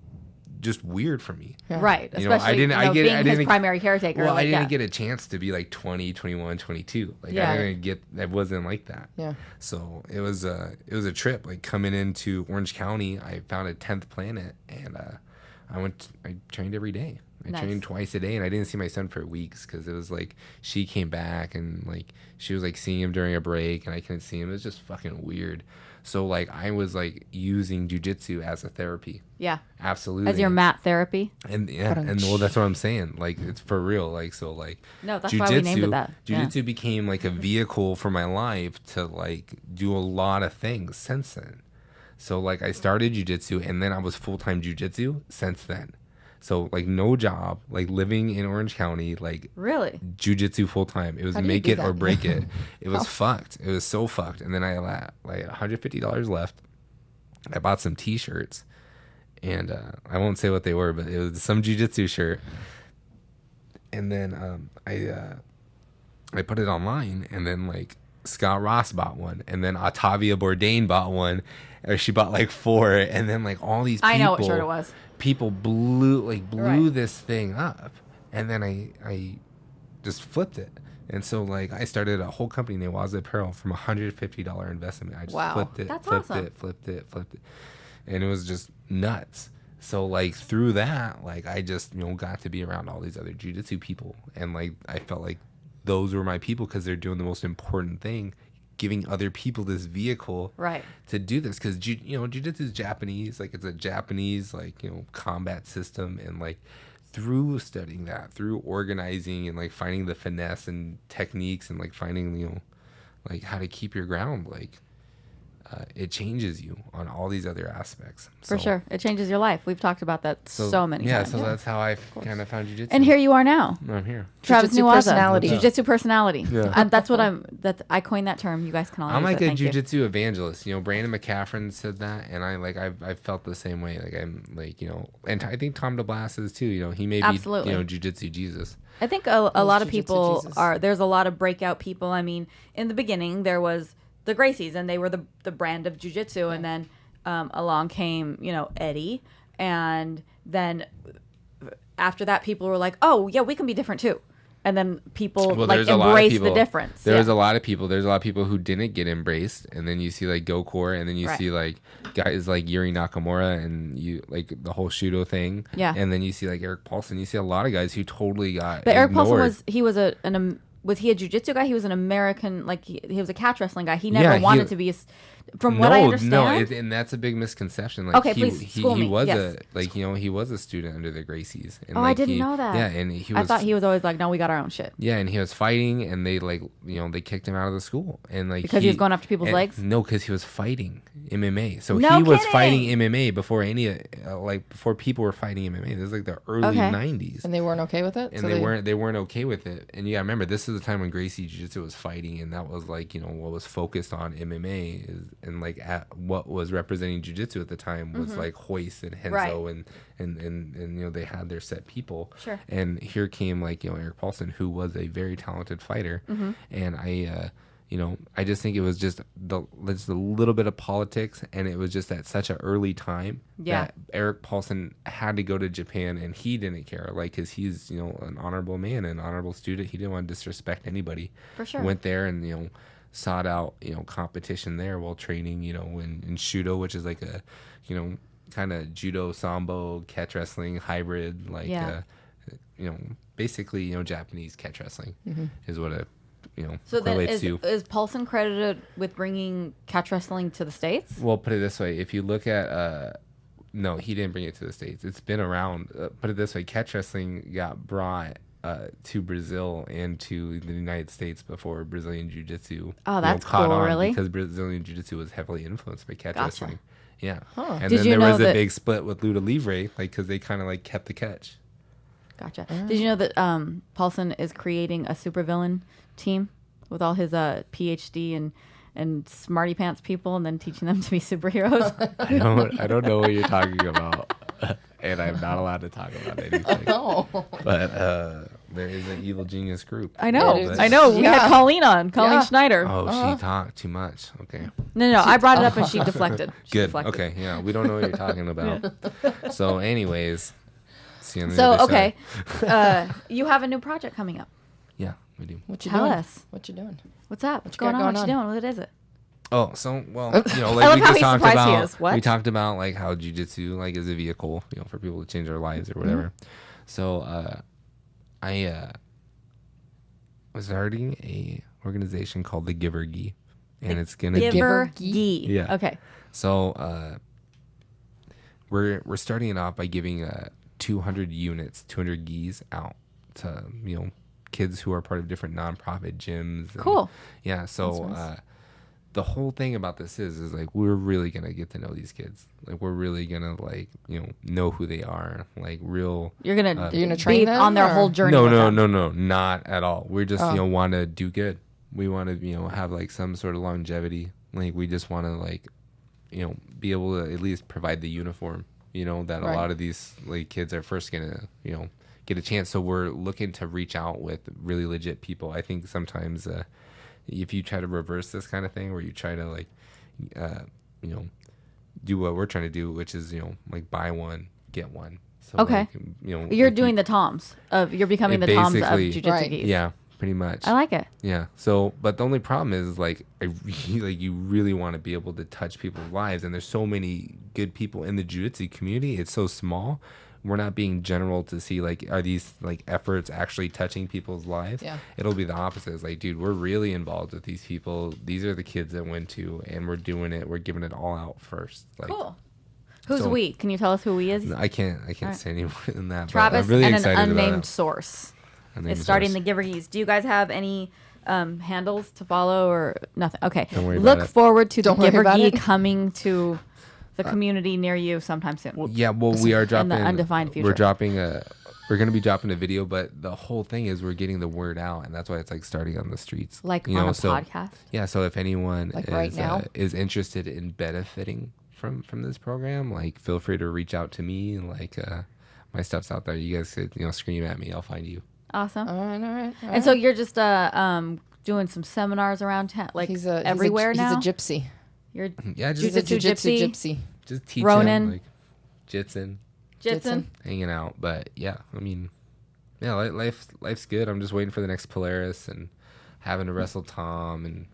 just weird for me." Yeah. Right. You know, Especially being his primary caretaker. Well, like, I didn't yeah. get a chance to be like 20, 21, 22. Like Yeah. I didn't get. It wasn't like that. Yeah. So it was a trip. Like coming into Orange County, I found a 10th planet, and I trained every day. I Nice. trained twice a day, and I didn't see my son for weeks because it was like she came back, and like she was like seeing him during a break, and I couldn't see him. It was just fucking weird. So like I was like using jiu-jitsu as a therapy. Yeah. Absolutely. As your mat therapy. And yeah, and well, that's what I'm saying. Like it's for real. Like so, like No, that's why we named it that. Yeah. Jiu-jitsu became like a vehicle for my life to like do a lot of things since then. So like I started jiu-jitsu, and then I was full-time jiu-jitsu since then. So like no job, like living in Orange County, like Really? jiu-jitsu full-time. It was How do you make do it or that? break it. It was fucked. It was so fucked. And then I had like $150 left. I bought some t-shirts, and I won't say what they were, but it was some jiu-jitsu shirt. And then I put it online, and then like Scott Ross bought one, and then Otavia Bourdain bought one, or she bought like 4, and then like all these people, I know what shirt it was. people blew Right. this thing up, and then I just flipped it. And so like I started a whole company, Newaza Apparel, from $150 investment. I just Wow. flipped it, That's flipped awesome. it, flipped it, flipped it, and it was just nuts. So like through that, like I just got to be around all these other jiu-jitsu people, and like I felt like those were my people because they're doing the most important thing, giving other people this vehicle Right. to do this, because jiu-jitsu is Japanese, like it's a Japanese like combat system, and like through studying that, through organizing and like finding the finesse and techniques and like finding like how to keep your ground, like it changes you on all these other aspects. For sure. It changes your life. We've talked about that so many times. So that's how I kind of found jiu-jitsu. And here you are now. I'm here. Travis Jiu-jitsu Newaza. personality. Jiu-jitsu personality. Yeah. That's what I coined that term. You guys can all I'm use like it. a Thank you. jiu-jitsu evangelist. Brandon McCaffrey said that, and I felt the same way. Like I'm like, and I think Tom DeBlass is too. He may be Absolutely. jiu-jitsu Jesus. I think a lot of Jiu-jitsu people Jesus. there's a lot of breakout people. I mean, in the beginning there was the Gracies, and they were the brand of jiu-jitsu, and then along came Eddie, and then after that people were like, oh yeah, we can be different too, and then people like embrace the difference. There's a lot of people who didn't get embraced, and then you see like Gokor, and then you see like guys like Yuri Nakamura, and you like the whole Shudo thing, and then you see like Eric Paulson. You see a lot of guys who totally got But Eric ignored. Paulson was he a jiu-jitsu guy? He was an American, like he was a catch wrestling guy. He never wanted to be from what I understand. And that's a big misconception. Like, okay, please school me. He was yes. he was a student under the Gracies. And I didn't know that. Yeah, and I thought he was always like, no, we got our own shit. Yeah, and he was fighting, and they they kicked him out of the school, and like because he was going after people's legs. No, because he was fighting MMA. So no he was kidding. fighting MMA before before people were fighting MMA. This is like the early '90s, and they weren't okay with it. And they weren't okay with it. And yeah, I remember this is the time when Gracie Jiu-Jitsu was fighting, and that was like what was focused on MMA and like what was representing Jiu-Jitsu at the time was like Hoist and Henzo and they had their set people. Sure. And here came like Eric Paulson, who was a very talented fighter, and I just think it was just a little bit of politics, and it was just at such an early time that Eric Paulson had to go to Japan, and he didn't care, like, because he's an honorable man, an honorable student. He didn't want to disrespect anybody. For sure. Went there and sought out competition there while training in Shudo, which is like a kind of judo sambo catch wrestling hybrid, like basically Japanese catch wrestling is what it so then relates to. Is Paulson credited with bringing catch wrestling to the States? Well, put it this way, if you look at no, he didn't bring it to the States. It's been around. Put it this way, catch wrestling got brought to Brazil and to the United States before Brazilian Jiu-Jitsu that's caught cool, on, really? because Brazilian Jiu-Jitsu was heavily influenced by catch wrestling. Yeah. Huh. And Did then you there know was a that- big split with Luta Livre, like, because they kind of like kept the catch. Gotcha. Did you know that Paulson is creating a supervillain team with all his PhD and smarty pants people, and then teaching them to be superheroes? I don't know what you're talking about, and I'm not allowed to talk about anything. Oh. But there is an evil genius group. I know. Yeah, I know. We had Colleen Yeah. Schneider. Oh, she talked too much. Okay. No. I brought it up and she deflected. Good. Deflected. Okay. Yeah, we don't know what you're talking about. So, anyways, see you on the So, other okay. side. You have a new project coming up. Yeah, we do. What you Tell doing? us. What you doing? What's up? What's you got going on? going What you on? doing? What is it? Oh, so well, I like love we how just he's talked surprised he about. is. What? We talked about like how jiu-jitsu like is a vehicle, for people to change their lives or whatever. So, I was starting a organization called the Giver Gi, and it's gonna Giver Gi? Gi. Yeah. Okay. So we're starting it off by giving 200 units, 200 gis out to kids who are part of different nonprofit gyms. Cool. Yeah. So nice. The whole thing about this is like we're really gonna get to know these kids. Like we're really gonna like know who they are. Like real. You're gonna train be them, on their or- whole journey. No, with no, them. no, no, not at all. We're just Oh. want to do good. We want to have like some sort of longevity. Like we just want to like be able to at least provide the uniform. That a Right. lot of these like kids are first gonna get a chance. So we're looking to reach out with really legit people. I think sometimes if you try to reverse this kind of thing, where you try to like do what we're trying to do, which is like buy one get one. So Okay. like, You're like doing the toms of. You're becoming It the toms of basically- jiu-jitsu Right. gis. yeah, pretty much. I like it. Yeah. So, but the only problem is like you really want to be able to touch people's lives, and there's so many good people in the jiu-jitsu community. It's so small. we're not being general to see like, are these like efforts actually touching people's lives? Yeah. It'll be the opposite. It's like, dude, we're really involved with these people. These are the kids that went to, and we're doing it. We're giving it all out first. Like, Cool. Who's so- we? Can you tell us who we is? I can't right. say any more than that. but Travis I'm really and excited an about unnamed it. source Unnamed is starting source. the Giver-Geese. Do you guys have any handles to follow or nothing? Okay. Don't worry Look about it. forward to Don't the worry about Giver-Gee it. coming to the community near you sometime soon. Yeah, well, we are dropping. In the undefined future. We're going to be dropping a video, but the whole thing is we're getting the word out, and that's why it's like starting on the streets, Like you on know, a so, podcast? Yeah, so if anyone Like right now? Is interested in benefiting from this program, like feel free to reach out to me, and like my stuff's out there. You guys could scream at me, I'll find you. Awesome. All right. And so you're just doing some seminars around town, like everywhere now? He's a gypsy. You're Yeah, He's a Jiu-jitsu jiu-jitsu gypsy. just teaching, Ronin. like jitsin, Jitsin. hanging out. But yeah, I mean, yeah, life's good. I'm just waiting for the next Polaris and having to wrestle Tom, and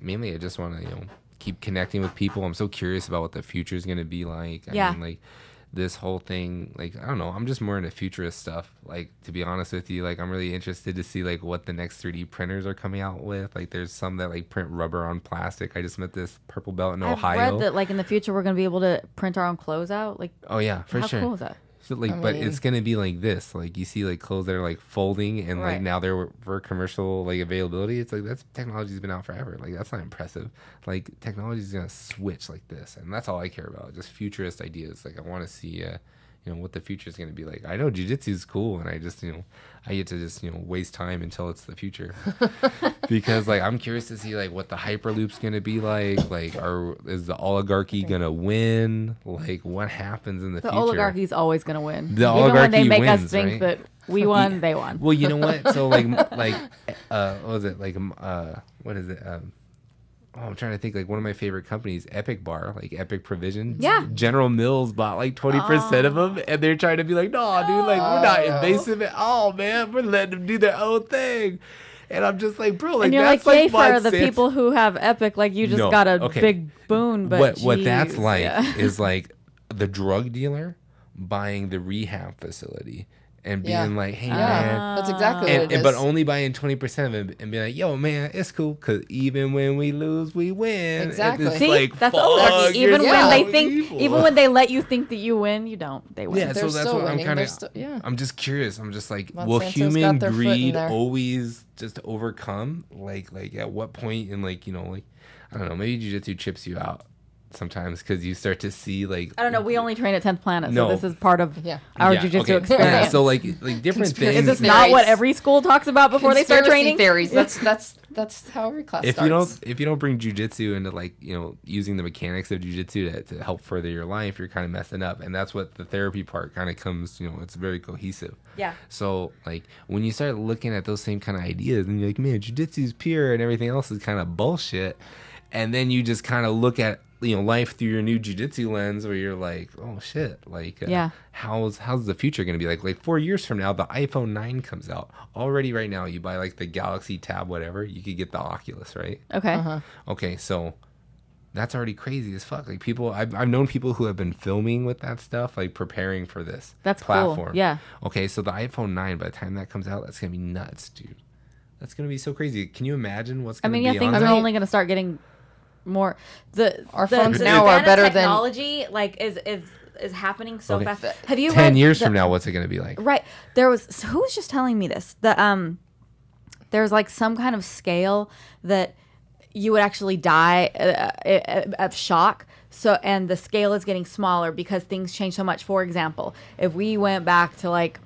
mainly I just want to keep connecting with people. I'm so curious about what the future is going to be like. I mean, like this whole thing, like I don't know, I'm just more into futurist stuff. Like, to be honest with you, like I'm really interested to see like what the next 3D printers are coming out with. Like there's some that like print rubber on plastic. I just met this purple belt in Ohio. I've read that like in the future we're going to be able to print our own clothes out. Like, Oh yeah, for how sure. cool is that? So, like, but it's gonna be like this. Like you see, like clothes that are like folding, and Right. like now they're for commercial like availability. It's like that's technology's been out forever. Like that's not impressive. Like technology's gonna switch like this, and that's all I care about. Just futurist ideas. Like I want to see, what the future is gonna be like. I know jiu-jitsu is cool, and I just, I get to just waste time until it's the future, because like I'm curious to see like what the hyperloop's gonna be like. Like, is the oligarchy gonna win? Like, what happens in the The future? oligarchy's always going to win. The Even when oligarchy they make us wins, think right? that we won, they won. Well, you know what? So what was it? What is it? I'm trying to think. Like one of my favorite companies, Epic Bar, like Epic Provision. Yeah. General Mills bought like 20% of them, and they're trying to be like, no, dude, like we're not invasive at all, man. We're letting them do their own thing. And I'm just like, bro, like And you're that's like, yay like for the people who have Epic. Like, you just No, got a okay. big boon. But what that's geez, like yeah. is like the drug dealer buying the rehab facility and being Yeah. like, hey, Yeah, man. that's exactly what it is. But only buying 20% of it and be like, yo, man, it's cool because even when we lose, we win. And Exactly. it's See, like, that's fuck, oligarchy. you're Even when so they think, evil. even when they let you think that you win, you don't. They win. Yeah, They're so that's still what I'm winning. kind They're of. still- yeah. I'm just curious. I'm just like, Monsanto's will got human their foot in greed there. always just overcome? Like at what point in like I don't know. Maybe jiu-jitsu chips you out sometimes because you start to see like. I don't know. We only train at 10th Planet, No. so this is part of Yeah. our Yeah, jujitsu okay. experience. Yeah, so like different things. Is this Theories. not what every school talks about before they start Conspiracy training? theories. That's how every class if starts. you don't bring jujitsu into like using the mechanics of jujitsu to help further your life, you're kind of messing up, and that's what the therapy part kind of comes. It's very cohesive. Yeah. So like when you start looking at those same kind of ideas, and you're like, man, jujitsu's pure, and everything else is kind of bullshit, and then you just kind of look at life through your new jiu-jitsu lens where you're like, oh shit, like Yeah. how's the future going to be like 4 years from now the iPhone 9 comes out already. Right now you buy like the Galaxy Tab whatever, you could get the Oculus, right? Okay. Okay, so that's already crazy as fuck. Like people, I've known people who have been filming with that stuff, like preparing for this That's platform. cool. Yeah. Okay, so the iPhone 9, by the time that comes out, that's gonna be nuts, dude. That's gonna be so crazy. Can you imagine what's I gonna mean, be yeah, things on are that? only going to start getting more. Our the phones the now are advance better than- technology. Like is happening so Okay. fast. Have you 10 read years the- from now, what's it gonna be like? Right. So who was just telling me this? There's like some kind of scale that you would actually die of shock. So, and the scale is getting smaller because things change so much. For example, if we went back to like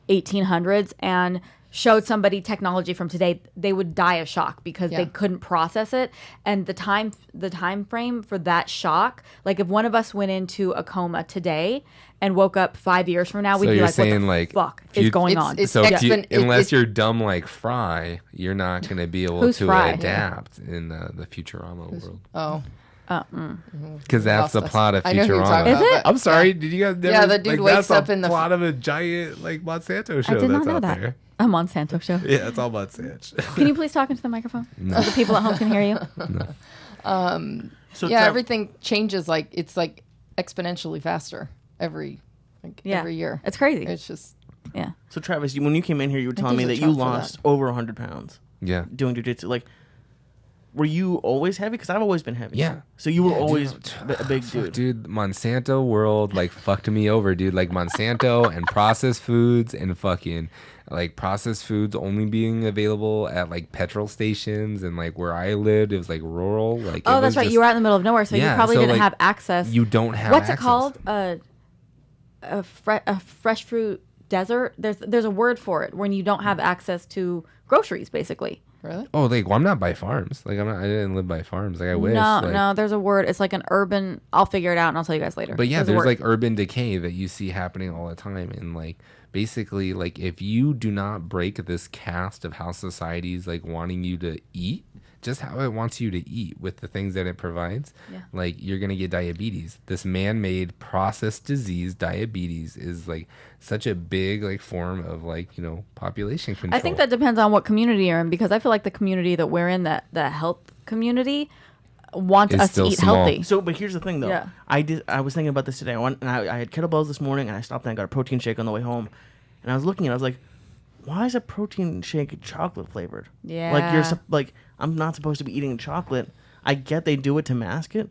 1800s and showed somebody technology from today, they would die of shock because they couldn't process it. And the time frame for that shock, like if one of us went into a coma today and woke up 5 years from now, we'd So be you're like, what saying, the like, fuck if you- is going It's- on? it's So if you, expen- it- unless it- you're dumb like Fry, you're not gonna be able Who's to Fry? adapt in the Futurama world. Oh, Because that's lost the us. plot of I know who you're Futurama. talking Is about, it? but- I'm sorry. Did you guys never? Yeah, the dude wakes that's up a in the plot of a giant like Monsanto show I did not that's know out that. there. A Monsanto show. Yeah, it's all Monsanto. Can you please talk into the microphone so the people at home can hear you? So yeah, Trav- everything changes. Like it's like exponentially faster every like Yeah. every year. It's crazy. It's just Yeah. So Travis, when you came in here, you were telling me there's that a you chop for lost that. over 100 pounds Yeah. doing jiu-jitsu. Like, were you always heavy? Because I've always been heavy. Yeah. So you were Yeah, always dude. a big Fuck, dude. dude, Monsanto world like fucked me over, dude. Like Monsanto and processed foods and fucking like processed foods only being available at like petrol stations and like where I lived, it was like rural. Like Oh, it that's was right. just- You were out in the middle of nowhere, so you Yeah, probably so, didn't like, have access. You don't have. What's it access. called? A fresh fruit desert. There's a word for it when you don't have access to groceries, basically. really. Oh, like well, I'm not by farms. Like I didn't live by farms. Like I wish. No, like, no. There's a word. It's like an urban. I'll figure it out and I'll tell you guys later. But yeah, a there's word. like urban decay that you see happening all the time. And like basically like if you do not break this cast of how society's like wanting you to eat, just how it wants you to eat with the things that it provides, Yeah. like you're gonna get diabetes. This man-made processed disease, diabetes, is like such a big like form of like, you know, population control. I think that depends on what community you're in, because I feel like the community that we're in, that the health community, wants Is us to still eat small. healthy. So, but here's the thing, though. Yeah. I was thinking about this today. I had kettlebells this morning, and I stopped and I got a protein shake on the way home. And I was looking, and I was like, why is a protein shake chocolate flavored? Yeah. Like I'm not supposed to be eating chocolate. I get they do it to mask it,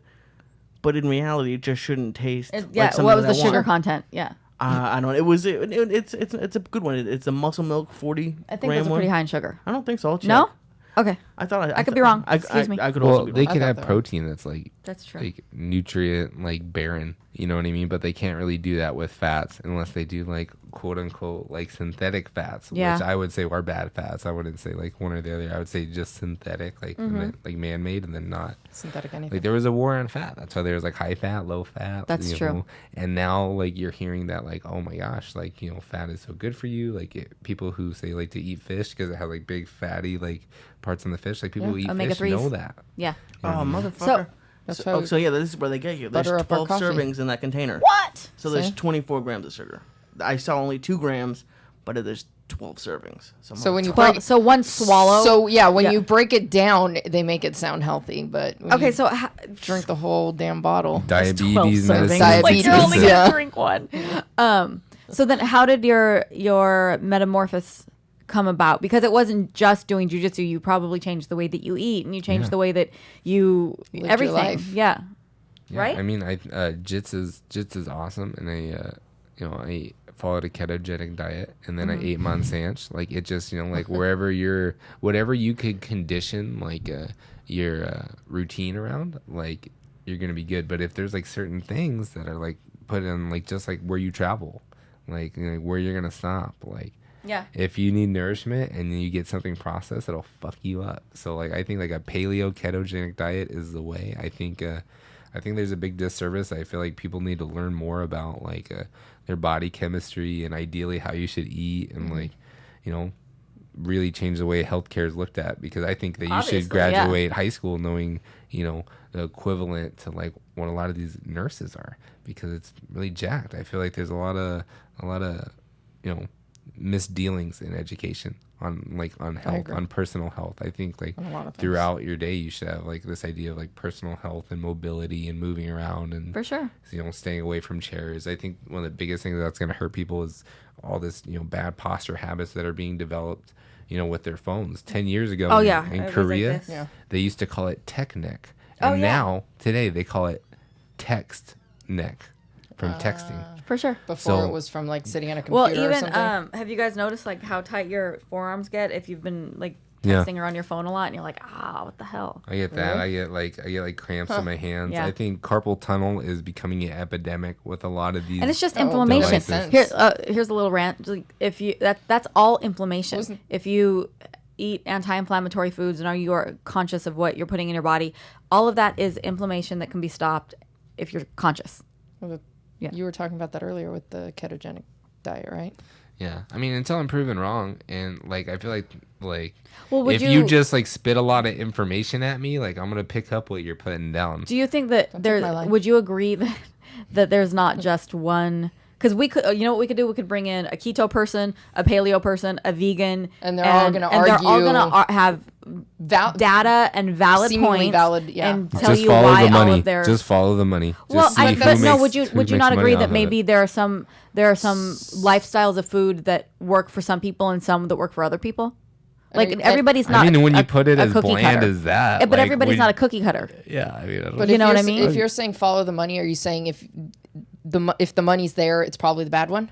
but in reality, it just shouldn't taste. Yeah. like something What was that the I sugar want. content? Yeah. I don't know. It's a good one. It's a muscle milk 40 I think gram that's one. pretty high in sugar. I don't think so. I'll check. No. Okay. I thought I could be wrong. I Excuse me. I could also well, be they wrong. could I have thought that protein that's like That's true. like nutrient like barren, you know what I mean? But they can't really do that with fats unless they do like quote unquote like synthetic fats, Yeah. which I would say are bad fats. I wouldn't say like one or the other. I would say just synthetic, like and then, like man made, and then not. Synthetic anything. Like there was a war on fat. That's why there was like high fat, low fat. That's you true. know? And now like you're hearing that like, oh my gosh, like, you know, fat is so good for you. Like people who say like to eat fish because it has like big fatty like parts in the fish. Like people who eat fish Omega-3s. know that. Yeah. Oh, motherfucker. That's So, how so yeah, this is where they get you. There's butter up our 12 coffee. servings in that container. What? So there's See? 24 grams of sugar. I saw only 2 grams, but there's 12 servings. So when you Well, break, so one swallow. so yeah, when Yeah. you break it down, they make it sound healthy, but when okay, you so drink the whole damn bottle. Diabetes medicine. Diabetes, Like you're only yeah. gonna drink one. So then, how did your metamorphosis come about? Because it wasn't just doing jiu-jitsu. You probably changed the way that you eat, and you changed Yeah. the way that you your everything. life. Yeah. Yeah, Right? I mean, jits is awesome, and I followed a ketogenic diet, and then I ate Monsanto. Like it just, you know, like whatever you could condition like your routine around, like you're gonna be good. But if there's like certain things that are like put in, like just like where you travel, like, you know, where you're gonna stop, like. Yeah. If you need nourishment and you get something processed, it'll fuck you up. So like I think like a paleo ketogenic diet is the way. I think there's a big disservice. I feel like people need to learn more about like their body chemistry and ideally how you should eat and like, you know, really change the way healthcare is looked at, because I think that you Obviously, should graduate high school knowing, you know, the equivalent to like what a lot of these nurses are, because it's really jacked. I feel like there's a lot of you know, misdealings in education on health, agree. on personal health. I think like On a lot of things. throughout your day you should have like this idea of like personal health and mobility and moving around and For sure. you know, staying away from chairs. I think one of the biggest things that's going to hurt people is all this, you know, bad posture habits that are being developed, you know, with their phones. 10 years ago Oh, yeah. in It was like Korea, this. Yeah. they used to call it tech neck. Oh, And yeah. now today they call it text neck from texting. For sure. Before So- it was from like sitting on a Well, computer or even something. have you guys noticed like how tight your forearms get if you've been like Yeah. texting or on your phone a lot, and you're like, what the hell? I get that. I get like cramps in my hands. Yeah. I think carpal tunnel is becoming an epidemic with a lot of these. And it's just Oh, inflammation. makes sense. Here's a little rant. Like, if you that's all inflammation. Wasn't- If you eat anti-inflammatory foods and you are conscious of what you're putting in your body, all of that is inflammation that can be stopped if you're conscious. Yeah. You were talking about that earlier with the ketogenic diet, right? Yeah, I mean, until I'm proven wrong, and like I feel like Well, would if you- you just like spit a lot of information at me, like I'm gonna pick up what you're putting down. Do you think that take my line. would you agree that there's not just one? Because we could, you know what we could do? We could bring in a keto person, a paleo person, a vegan, And they're all gonna and they're all argue. gonna have data and valid seemingly points valid, yeah. and tell Just you follow why the money. all of their Just follow the money. well, Just see but who no, makes- would you who not makes agree money that off of maybe it. there are some lifestyles of food that work for some people and some that work for other people? Like everybody's not. I mean, when a- you put it a as cookie bland cutter. as that, But like, everybody's when- not a cookie cutter. Yeah, I mean, I don't But You if know what you're I mean? If you're saying follow the money, are you saying if the money's there, it's probably the bad one?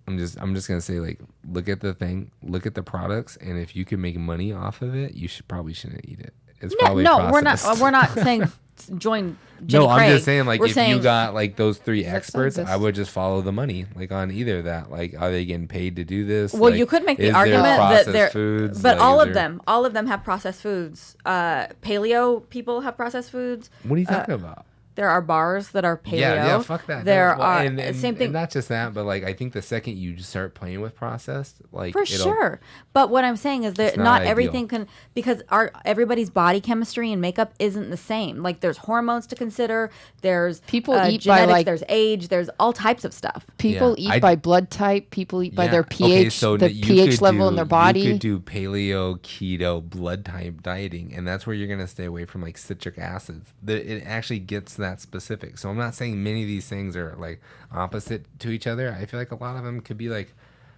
I'm just gonna say, like, look at the thing, look at the products, and if you can make money off of it, you probably shouldn't eat it. It's probably we're not. processed. We're not saying join. Jenny No, I'm Craig. just saying, like, We're if saying, you got like those three Next experts, sentence. I would just follow the money, like on either of that. Like, are they getting paid to do this? well, Like, you could make the is there argument that processed they're, foods? but Like, all is of there- them have processed foods. Paleo people have processed foods. What are you talking about? There are bars that are paleo. Yeah, fuck that. There Well, are and same thing. And not just that, but like I think the second you just start playing with processed, like For sure. But what I'm saying is that It's not not ideal. everything can, because everybody's body chemistry and makeup isn't the same. Like there's hormones to consider. There's People eat by, genetics, like- there's age, there's all types of stuff. People Yeah, eat by blood type. People eat by their pH, Okay, so the you pH could level in their body. You could do paleo, keto, blood type dieting, and that's where you're gonna stay away from like citric acids. It actually gets that specific. So I'm not saying many of these things are like opposite to each other. I feel like a lot of them could be like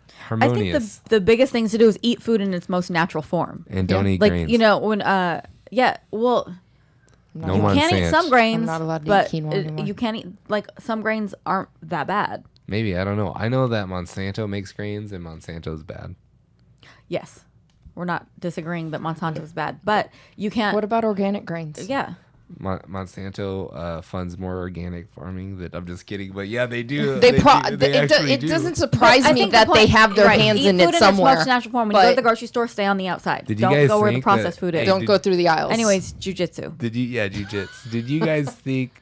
I harmonious. think the biggest things to do is eat food in its most natural form. And don't eat Like, grains. you know, when, well, No you can eat Monsanto. some grains, I'm not allowed to but eat quinoa anymore. you can't eat, like, some grains aren't that bad. Maybe, I don't know. I know that Monsanto makes grains and Monsanto's bad. Yes. We're not disagreeing that Monsanto's bad, but you can't. What about organic grains? Yeah. Monsanto funds more organic farming. That I'm just kidding, but yeah, they do. It doesn't surprise me that they have their hands eat in food it somewhere. Its most natural form. When you go to but the grocery store, stay on the outside. Did you Don't guys go where the think processed that- food is. Hey, Don't go through the aisles. Anyways, jiu-jitsu. Jiu-jitsu. Did you guys think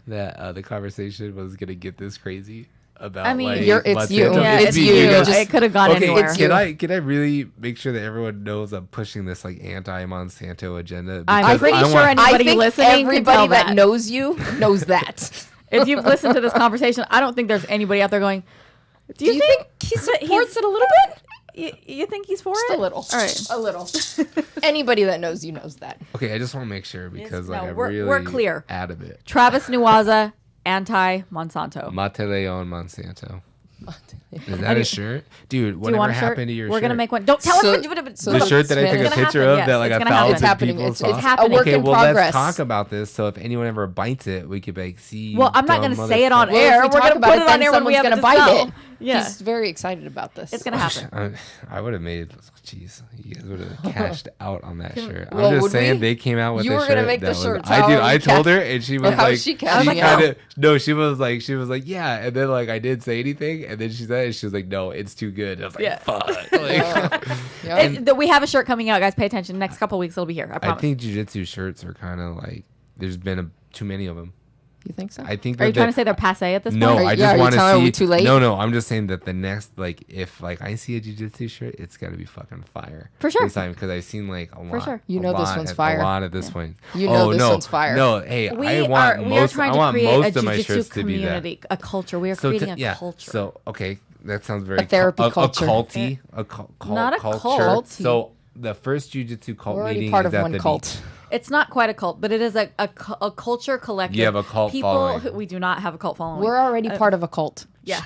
that the conversation was gonna get this crazy? About, I mean, like, it's you. Monsanto? Yeah, it's you. you. Just, Just- it could have gone Okay, anywhere. it's can you. I really make sure that everyone knows I'm pushing this like anti-Monsanto agenda? I'm Because pretty I sure want- any- Anybody I think listening can everybody tell that that. knows you knows that. If you've listened to this conversation, I don't think there's anybody out there going, do you think he that supports it a little bit? you think he's for Just it? a little. All right. A little. Anybody that knows you knows that. Okay, I just want to make sure because like no, I'm we're really clear. adamant. Travis Newaza, anti-Monsanto. Mateleon Monsanto. Is that a shirt, dude? Do you Whatever want a shirt? happened to your We're shirt? gonna make one. Don't tell So- us. so the It's shirt that I took gonna a picture happen, of yes, that like it's a gonna happen. It's thousand happening. people It's saw. happening. a work Okay, in well progress. let's talk about this. So if anyone ever bites it, we could be like see. Well, I'm not dumb gonna say it on motherfucker. Well, air. if we We're talk gonna about put it, it on then air when we someone's have gonna to bite sell. it. Yeah, He's very excited about this. it's gonna happen. I would have made. Jeez, you guys would have cashed out on that shirt. Well, I'm just would saying we? they came out with You a were shirt. gonna make the that was- shirts. I How did. are we I told her, and she was How like, is she cashing kind out? of no. She was like, yeah, and then like I didn't say anything, and then she said, it, she was like, no, it's too good. I was like, Yeah. fuck. Like, Yeah. We have a shirt coming out, guys. Pay attention. Next couple weeks, it'll be here. I I promise. think jiu-jitsu shirts are kind of like there's been too many of them. You think so? I think. Are you that trying to say they're passe at this No, point? Are- I yeah, just are you want to telling me see. too late? No, I'm just saying that the next, like, if like I see a jiu-jitsu shirt, it's got to be fucking fire. For sure. This time because I've seen like a lot. sure. You a know this lot one's at- fire. A lot at this point. You know Oh, this no, one's fire. No, hey, We I are want most. trying I to want create most a of my jiu-jitsu shirts to be that. community, a culture. We are So creating a yeah. culture. So okay, that sounds very therapy culture. A culty, Not a culture. cult. So the first jiu-jitsu cult We're already meeting part is of at one the cult. beach. It's not quite a cult, but it is a culture collective. You have a cult People following. We do not have a cult following. We're already part of a cult. yeah.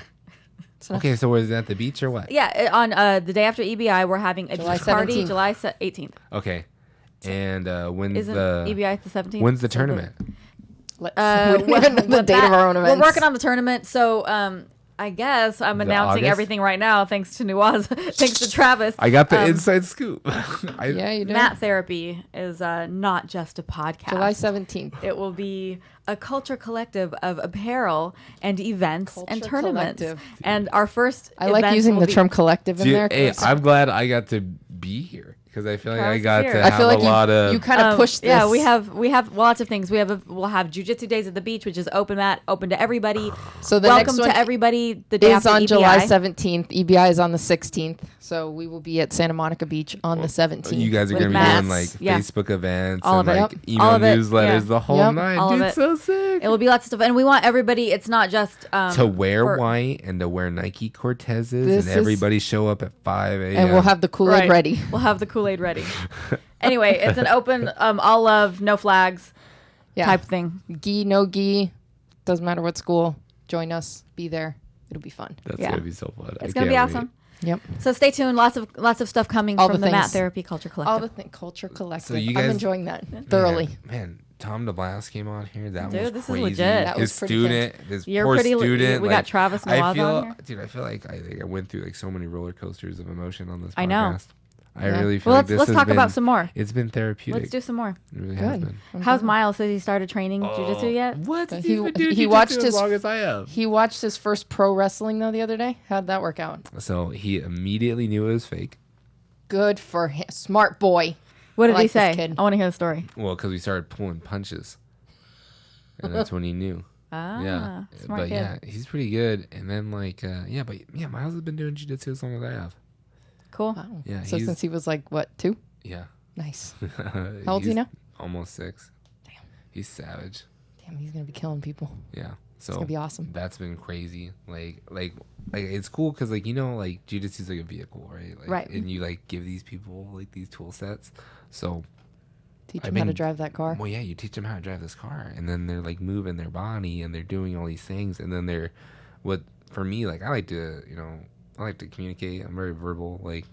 Okay, so was it at the beach or what? Yeah, on the day after EBI, we're having a July beach party, 17th. July 18th. Okay, and when's Isn't the EBI the 17th? when's the tournament? We don't even know the date of our own events. We're working on the tournament, so I guess I'm announcing August? everything right now, thanks to Newaza, thanks to Travis. I got the inside scoop. Yeah, you do. Matt Therapy is not just a podcast. July 17th. It will be a culture collective of apparel and events and Culture tournaments. collective. And our first I like event using will the be- term collective in Dude, there. hey, 'cause I'm glad I got to be here because I feel like I Travis got is to here. have I feel like a lot of. you kind of pushed this. Yeah, we have lots of things. We'll have jiu-jitsu days at the beach, which is open to everybody. So the Welcome next one to everybody. The day is after on EBI. July 17th. EBI is on the 16th. So we will be at Santa Monica Beach on the 17th. you guys are with going to be Matt's, doing like yeah. Facebook events All and of it. like Yep. email All of it, newsletters yeah. the whole Yep. night. All of Dude, it. so sick. It will be lots of stuff, and we want everybody. It's not just To wear for- white and to wear Nike Cortezes This and is- everybody show up at 5 a.m. and we'll have the Kool-Aid Right. ready. We'll have the Kool-Aid ready. Anyway, it's an open, all love, no flags type thing. Gi, no gi, doesn't matter what school. Join us. Be there. It'll be fun. That's gonna be so fun. It's gonna be awesome. Yep. So stay tuned. Lots of stuff coming from the Mat Therapy Culture Collective. All the Culture Collective. So you guys, I'm enjoying that thoroughly. Man, Tom DeBlass came on here. That was this crazy. is legit. That His was pretty student, his You're poor pretty student. we got Travis Newaza on here. Dude, I feel like I went through like so many roller coasters of emotion on this podcast. I know. I really feel Well, like this let's has talk been, about some more. It's been therapeutic. Let's do some more. It really has been. How's Miles? Has he started training jiu-jitsu yet? What? He watched as his long as I have. He watched his first pro wrestling though the other day. How'd that work out? So he immediately knew it was fake. Good for him. Smart boy. What did I like he this say? kid. I want to hear the story. Well, because we started pulling punches, and that's when he knew. Yeah, smart but kid. yeah, he's pretty good. And then Miles has been doing jiu-jitsu as long as I have. Cool. Wow. Yeah, So since he was like what, 2? Yeah. Nice. How old is he now? Almost 6. Damn. He's savage. Damn, he's gonna be killing people. Yeah. So It's gonna be awesome. That's been crazy. Like it's cool because like like jiu-jitsu is like a vehicle, right? Like, Right. And you like give these people like these tool sets. So Teach him how to drive that car. well, yeah, you teach them how to drive this car, and then they're like moving their body, and they're doing all these things, and then for me, like I like to communicate. I'm very verbal, like,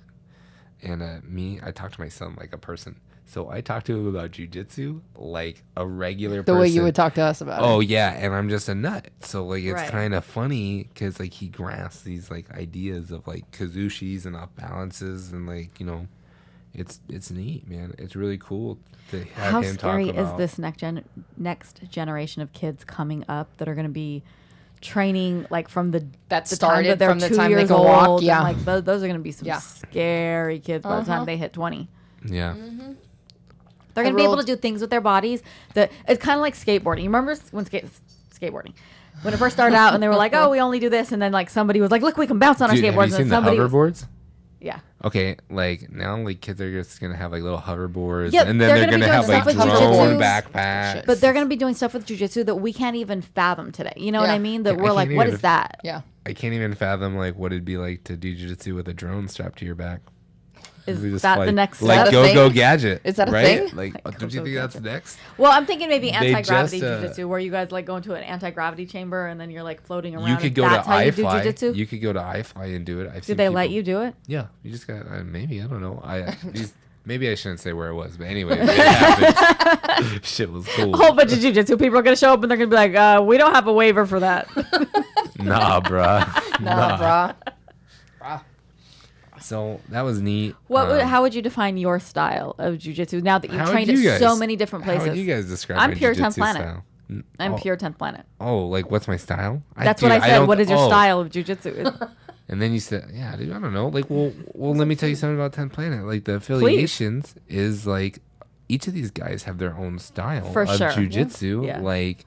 and I talk to my son like a person. So I talk to him about jiu-jitsu like a regular person. The way you would talk to us about it. Oh yeah, and I'm just a nut. So like it's Right. kind of funny because like he grasps these like ideas of like kazushis and off balances and like it's neat, man. It's really cool to have How him scary talk is about. this next generation of kids coming up that are going to be training like from the That time started that they're from the 2 time they years can walk, old, and, yeah. like those are going to be some Yeah. scary kids by the time they hit 20. Yeah. They're going to be able to rolled- do things with their bodies that it's kind of like skateboarding. You remember when skateboarding? When it first started out and they were like, "Oh, we only do this," and then like somebody was like, "Look, we can bounce on our Dude, skateboards." have you And seen the somebody was- hoverboards? yeah. Okay, like now, like kids are just gonna have like little hoverboards, Yeah, and then they're they're gonna be gonna have doing like stuff with drone jujitsu. backpacks. But they're going to be doing stuff with jiu-jitsu that we can't even fathom today. You know what Yeah. I mean? That Yeah, I we're like, can't what even- is that? Yeah. I can't even fathom like what it'd be like to do jiu-jitsu with a drone strapped to your back. Is We just that like- the next like step? Is that a go thing? gadget? Is that a right? thing? Like, don't you think that's next? Well, I'm thinking maybe They anti-gravity just, jiu-jitsu, where you guys like go into an anti-gravity chamber and then you're like floating around. You could and go that's to how you do iFly. jiu-jitsu. You could go to iFly and do it. I've Did seen they let people- you do it? Yeah, you just got maybe I don't know. Maybe I shouldn't say where it was, but anyway, it happened. Shit was cool. A whole bunch of jiu-jitsu people are going to show up and they're going to be like, we don't have a waiver for that. Nah, bruh. Nah, brah. So that was neat. How would you define your style of jiu-jitsu now that you've How would trained you at so guys- many different How places? would you guys describe I'm my pure 10th jiu-jitsu planet. style? I'm pure 10th planet. Oh, like what's my style? That's what I said. What is your style of jiu-jitsu? And then you said, yeah, dude, I don't know. Like, well, let me tell you something about 10th Planet. Like, the affiliations is like each of these guys have their own style For of sure. jujitsu. Yeah. Like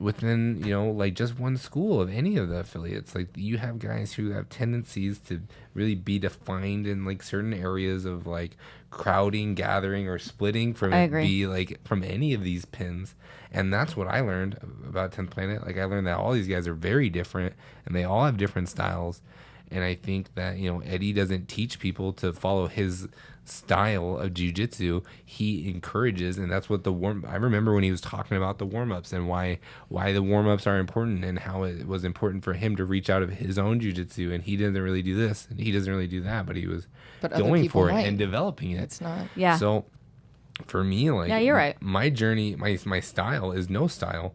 within, like just one school of any of the affiliates. Like, you have guys who have tendencies to really be defined in like certain areas of like crowding, gathering, or splitting from I agree. be like from any of these pins. And that's what I learned about 10th Planet. Like, I learned that all these guys are very different and they all have different styles. And I think that, Eddie doesn't teach people to follow his style of jiu-jitsu. He encourages, and that's what I remember when he was talking about the warm-ups and why the warm-ups are important and how it was important for him to reach out of his own jiu-jitsu. And he doesn't really do this and he doesn't really do that, but he was going for it and developing it. It's not. Yeah. So for me, like, Yeah, you're right. My journey, my style is no style,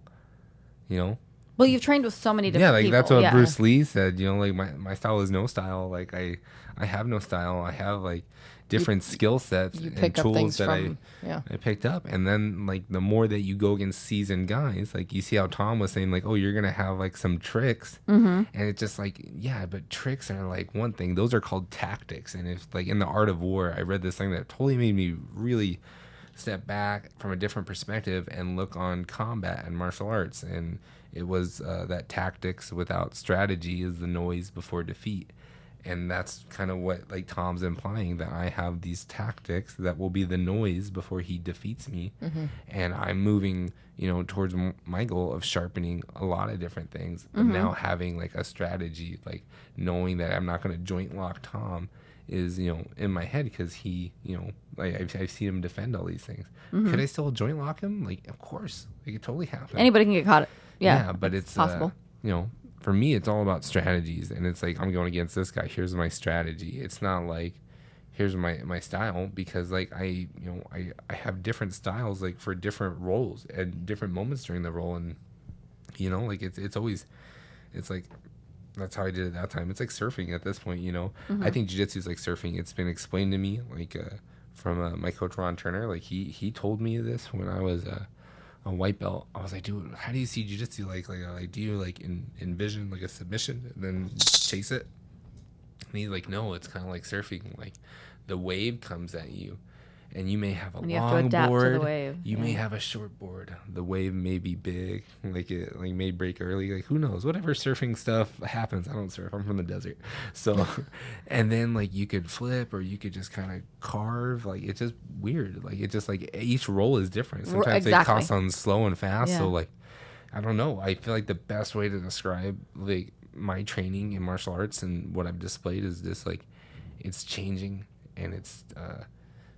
Well, you've trained with so many different Yeah, like people. that's what Yeah. Bruce Lee said. Like my style is no style. Like I have no style. I have like different skill sets You and pick up tools things that from. Yeah. I picked up. And then like the more that you go against seasoned guys, like you see how Tom was saying like, oh, you're gonna have like some tricks, and it's just like, yeah, but tricks are like one thing. Those are called tactics. And if like in The Art of War, I read this thing that totally made me really step back from a different perspective and look on combat and martial arts. And it was that tactics without strategy is the noise before defeat. And that's kind of what like Tom's implying, that I have these tactics that will be the noise before he defeats me. And I'm moving, towards my goal of sharpening a lot of different things, but now having like a strategy, like knowing that I'm not going to joint lock Tom is, you know, in my head because he, you know, like I've seen him defend all these things. Could I still joint lock him? Like, of course, it could totally happen. Anybody can get caught. Yeah, but it's possible. You know, for me, it's all about strategies, and it's like I'm going against this guy. Here's my strategy. It's not like here's my style, because like I have different styles like for different roles and different moments during the role, and you know, like it's always, it's like that's how I did it that time. It's like surfing at this point, you know. I think jiu-jitsu is like surfing. It's been explained to me like from my coach Ron Turner. Like he told me this when I was a white belt. I was like, dude, how do you see jiu-jitsu? Like do you like envision like a submission and then chase it? And he's like, no, it's kind of like surfing. Like the wave comes at you, and you may have a long board. To the wave. You may have a short board. The wave may be big, like it like may break early. Like who knows? Whatever surfing stuff happens. I don't surf. I'm from the desert. So, and then like you could flip, or you could just kind of carve. Like it's just weird. Like it just like each roll is different. Sometimes they toss on slow and fast. So like I don't know. I feel like the best way to describe like my training in martial arts and what I've displayed is just like it's changing, and it's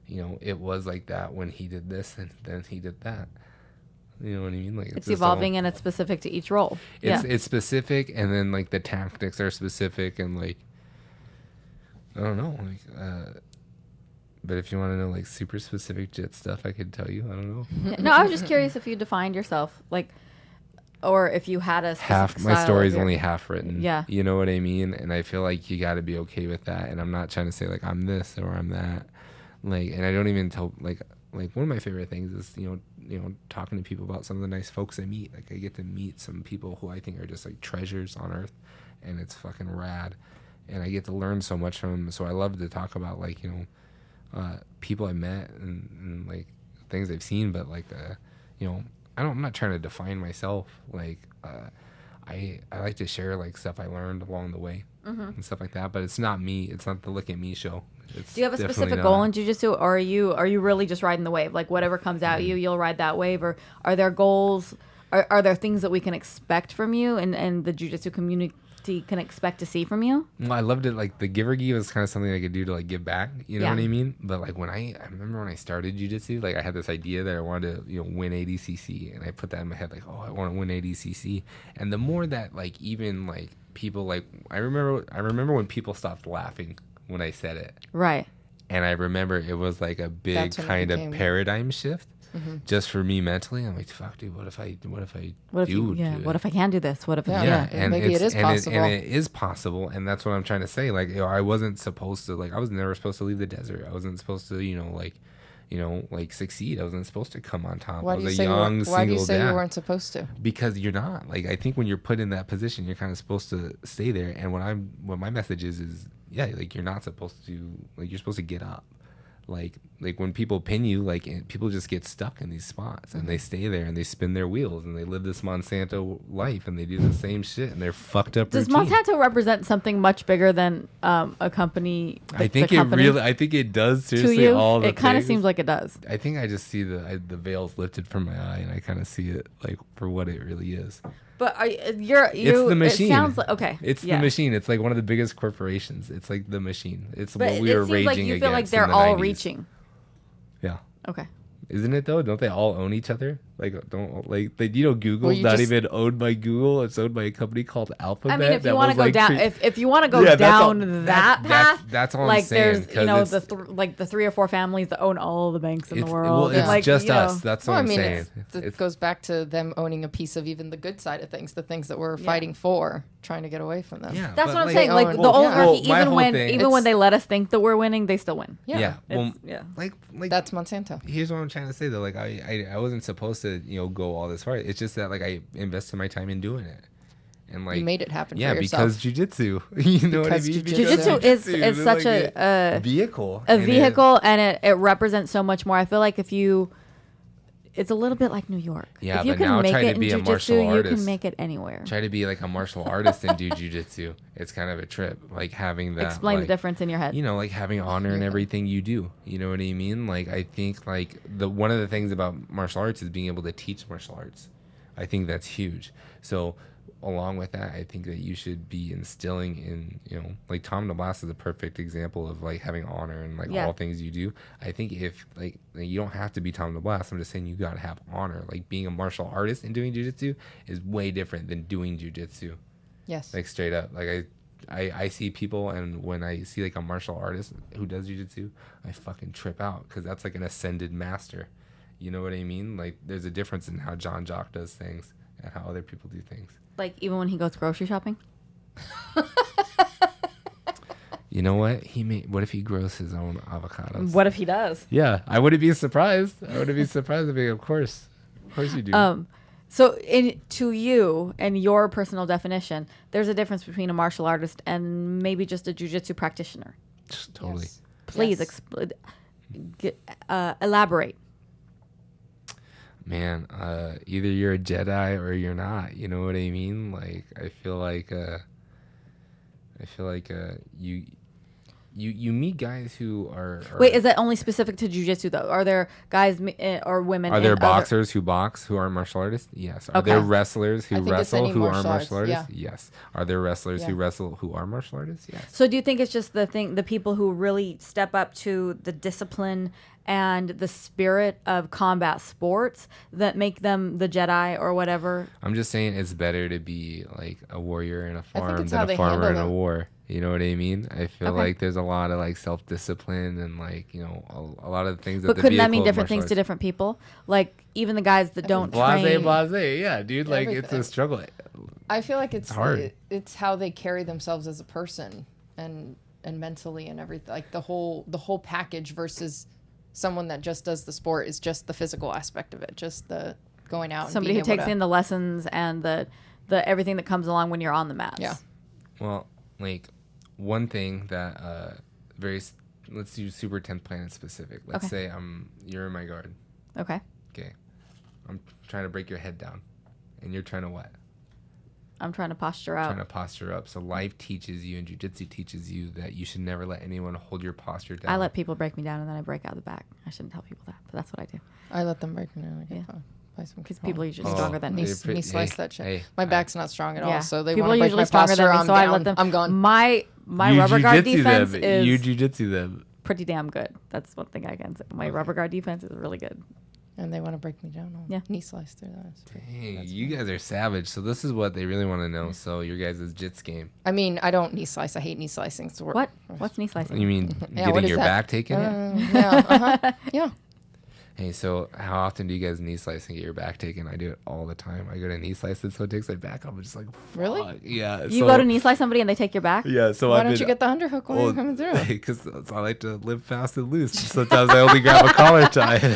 you know, it was like that when he did this, and then he did that. You know what I mean? Like it's evolving, and it's specific to each role. It's specific, and then like the tactics are specific, and like I don't know, like but if you want to know like super specific jit stuff, I could tell you. I don't know. No, I was just curious if you defined yourself, like, or if you had a half. My story is only half written. Yeah, you know what I mean. And I feel like you got to be okay with that. And I'm not trying to say like I'm this or I'm that. Like, and I don't even tell like one of my favorite things is you know talking to people about some of the nice folks I meet. Like I get to meet some people who I think are just like treasures on earth, and it's fucking rad. And I get to learn so much from them. So I love to talk about like you know people I met and like things I've seen. But like you know. I'm not trying to define myself. Like, I like to share like stuff I learned along the way and stuff like that. But it's not me. It's not the look at me show. It's Do you have a specific goal in jiu-jitsu, or are you really just riding the wave? Like whatever comes at you, you'll ride that wave. Or are there goals? Are there things that we can expect from you and the jiu-jitsu community can expect to see from you? Well, I loved it. Like the give or give was kind of something I could do to like give back. You know what I mean? But like when I remember when I started jiu-jitsu, like I had this idea that I wanted to win ADCC, and I put that in my head like, oh, I want to win ADCC. And the more that like even like people like I remember when people stopped laughing when I said it. Right. And I remember it was like a big kind of paradigm shift. Just for me mentally, I'm like, fuck, dude. What if I do? What if I can do this? What if? And maybe it is possible. And it is possible, and that's what I'm trying to say. Like, I wasn't supposed to. Like, I was never supposed to leave the desert. I wasn't supposed to, like succeed. I wasn't supposed to come on top. Why do you say you weren't supposed to? Because you're not. Like, I think when you're put in that position, you're kind of supposed to stay there. And what my message is like you're not supposed to. Like, you're supposed to get up. Like when people pin you, like people just get stuck in these spots and they stay there and they spin their wheels and they live this Monsanto life and they do the same shit and they're fucked up. Does Monsanto represent something much bigger than a company? I think it does. Seriously, to you, all the it kind of seems like it does. I think I just see the veils lifted from my eye and I kind of see it like for what it really is. But it's the machine. It sounds like okay. It's the machine. It's like one of the biggest corporations. It's like the machine. It's but what we were raging like you against. feel like they're all 90s. reaching. Yeah. Okay. Isn't it though? Don't they all own each other? Like Google's not even owned by Google. It's owned by a company called Alphabet. I mean, if you want to go down, if you want to go down that path, that's all like I'm saying. There's the 3 or 4 families that own all the banks in the world. Well, it's like, just us. That's what I'm saying. It goes back to them owning a piece of even the good side of things, the things that we're fighting for, trying to get away from them. Yeah, that's what I'm saying. Like the oligarchy, even when they let us think that we're winning, they still win. Yeah. Like that's Monsanto. Here's what I'm trying to say though. Like I wasn't supposed to go all this far. It's just that like I invested my time in doing it, and like you made it happen. Yeah, for yourself. because jiu-jitsu. You know what I mean? Jiu-jitsu is such like a vehicle. And it represents so much more. I feel like it's a little bit like New York. Yeah, if you but can now make try it to be in a martial artist. You can make it anywhere. Try to be like a martial artist and do jiu-jitsu. It's kind of a trip. Like having that. Explain the difference in your head. Like having honor in everything you do. You know what I mean? Like I think like one of the things about martial arts is being able to teach martial arts. I think that's huge. So along with that, I think that you should be instilling in, like Tom DeBlass is a perfect example of like having honor and like all things you do. I think if like you don't have to be Tom DeBlass, I'm just saying you got to have honor. Like being a martial artist and doing jiu-jitsu is way different than doing jiu-jitsu. Yes. Like straight up. Like I see people, and when I see like a martial artist who does jiu-jitsu, I fucking trip out because that's like an ascended master. You know what I mean? Like there's a difference in how John Jock does things and how other people do things. Like even when he goes grocery shopping? You know what? What if he grows his own avocados? What if he does? Yeah, I wouldn't be surprised. Of course you do. So to you and your personal definition, there's a difference between a martial artist and maybe just a jiu-jitsu practitioner. Totally. Yes. Please elaborate. Man, either you're a Jedi or you're not. You know what I mean? Like I feel like you meet guys who are Wait, is that only specific to jiu-jitsu though? Are there guys or women? Are there boxers who box who are martial artists? Yes. Are there wrestlers who wrestle who are martial artists? Yeah. Yes. Are there wrestlers who wrestle who are martial artists? Yes. So do you think it's just the people who really step up to the discipline and the spirit of combat sports that make them the Jedi or whatever? I'm just saying it's better to be like a warrior in a farm it's how than they a farmer in handle a it. war. You know what I mean? I feel like there's a lot of like self-discipline and like, a lot of things. But couldn't that mean different things to different people? Like even the guys that don't train. Blase. Yeah, dude. Like Everything. it's a struggle. I feel like it's hard. It's how they carry themselves as a person and mentally and everything. Like the whole package versus someone that just does the sport is just the physical aspect of it, just the going out. Somebody who takes in the lessons and the everything that comes along when you're on the mats. Yeah. Well, like one thing that let's do super 10th planet specific. Let's say you're in my guard. Okay. Okay. I'm trying to break your head down, and you're trying to what? I'm trying to posture out. Trying to posture up. So life teaches you and jiu-jitsu teaches you that you should never let anyone hold your posture down. I let people break me down and then I break out the back. I shouldn't tell people that, but that's what I do. I let them break me down. Because people are usually stronger than me. Me slice that shit. My back's not strong at all, so they people want are to break usually my stronger posture. than me, I'm so down. I let them. I'm gone. My rubber guard defense is you jiu-jitsu them. pretty damn good. That's one thing I can say. My rubber guard defense is really good. And they want to break me down. I'll knee slice through that. Dang, you guys are savage. So this is what they really want to know. So your guys' jits game. I mean, I don't knee slice. I hate knee slicing. So What? What's knee slicing? You mean what getting is your that? back taken? Yeah. Hey, so how often do you guys knee slice and get your back taken? I do it all the time. I go to knee slice and someone takes my back up. I'm just like, fuck. Really? Yeah. You go to knee slice somebody and they take your back? Yeah. So Why don't you get the underhook when you're coming through? Because I like to live fast and loose. Sometimes I only grab a collar tie.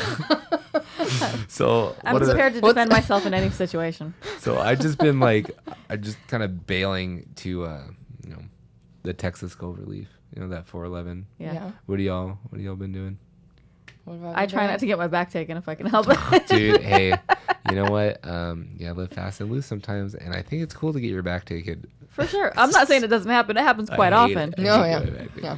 So I'm prepared to defend myself in any situation. So I just kind of bailing to, the Texas Cloverleaf. That 411. Yeah. What do y'all been doing? I try not to get my back taken if I can help it. Dude, hey, you know what? Live fast and loose sometimes, and I think it's cool to get your back taken. For sure. I'm not saying it doesn't happen. It happens quite often. I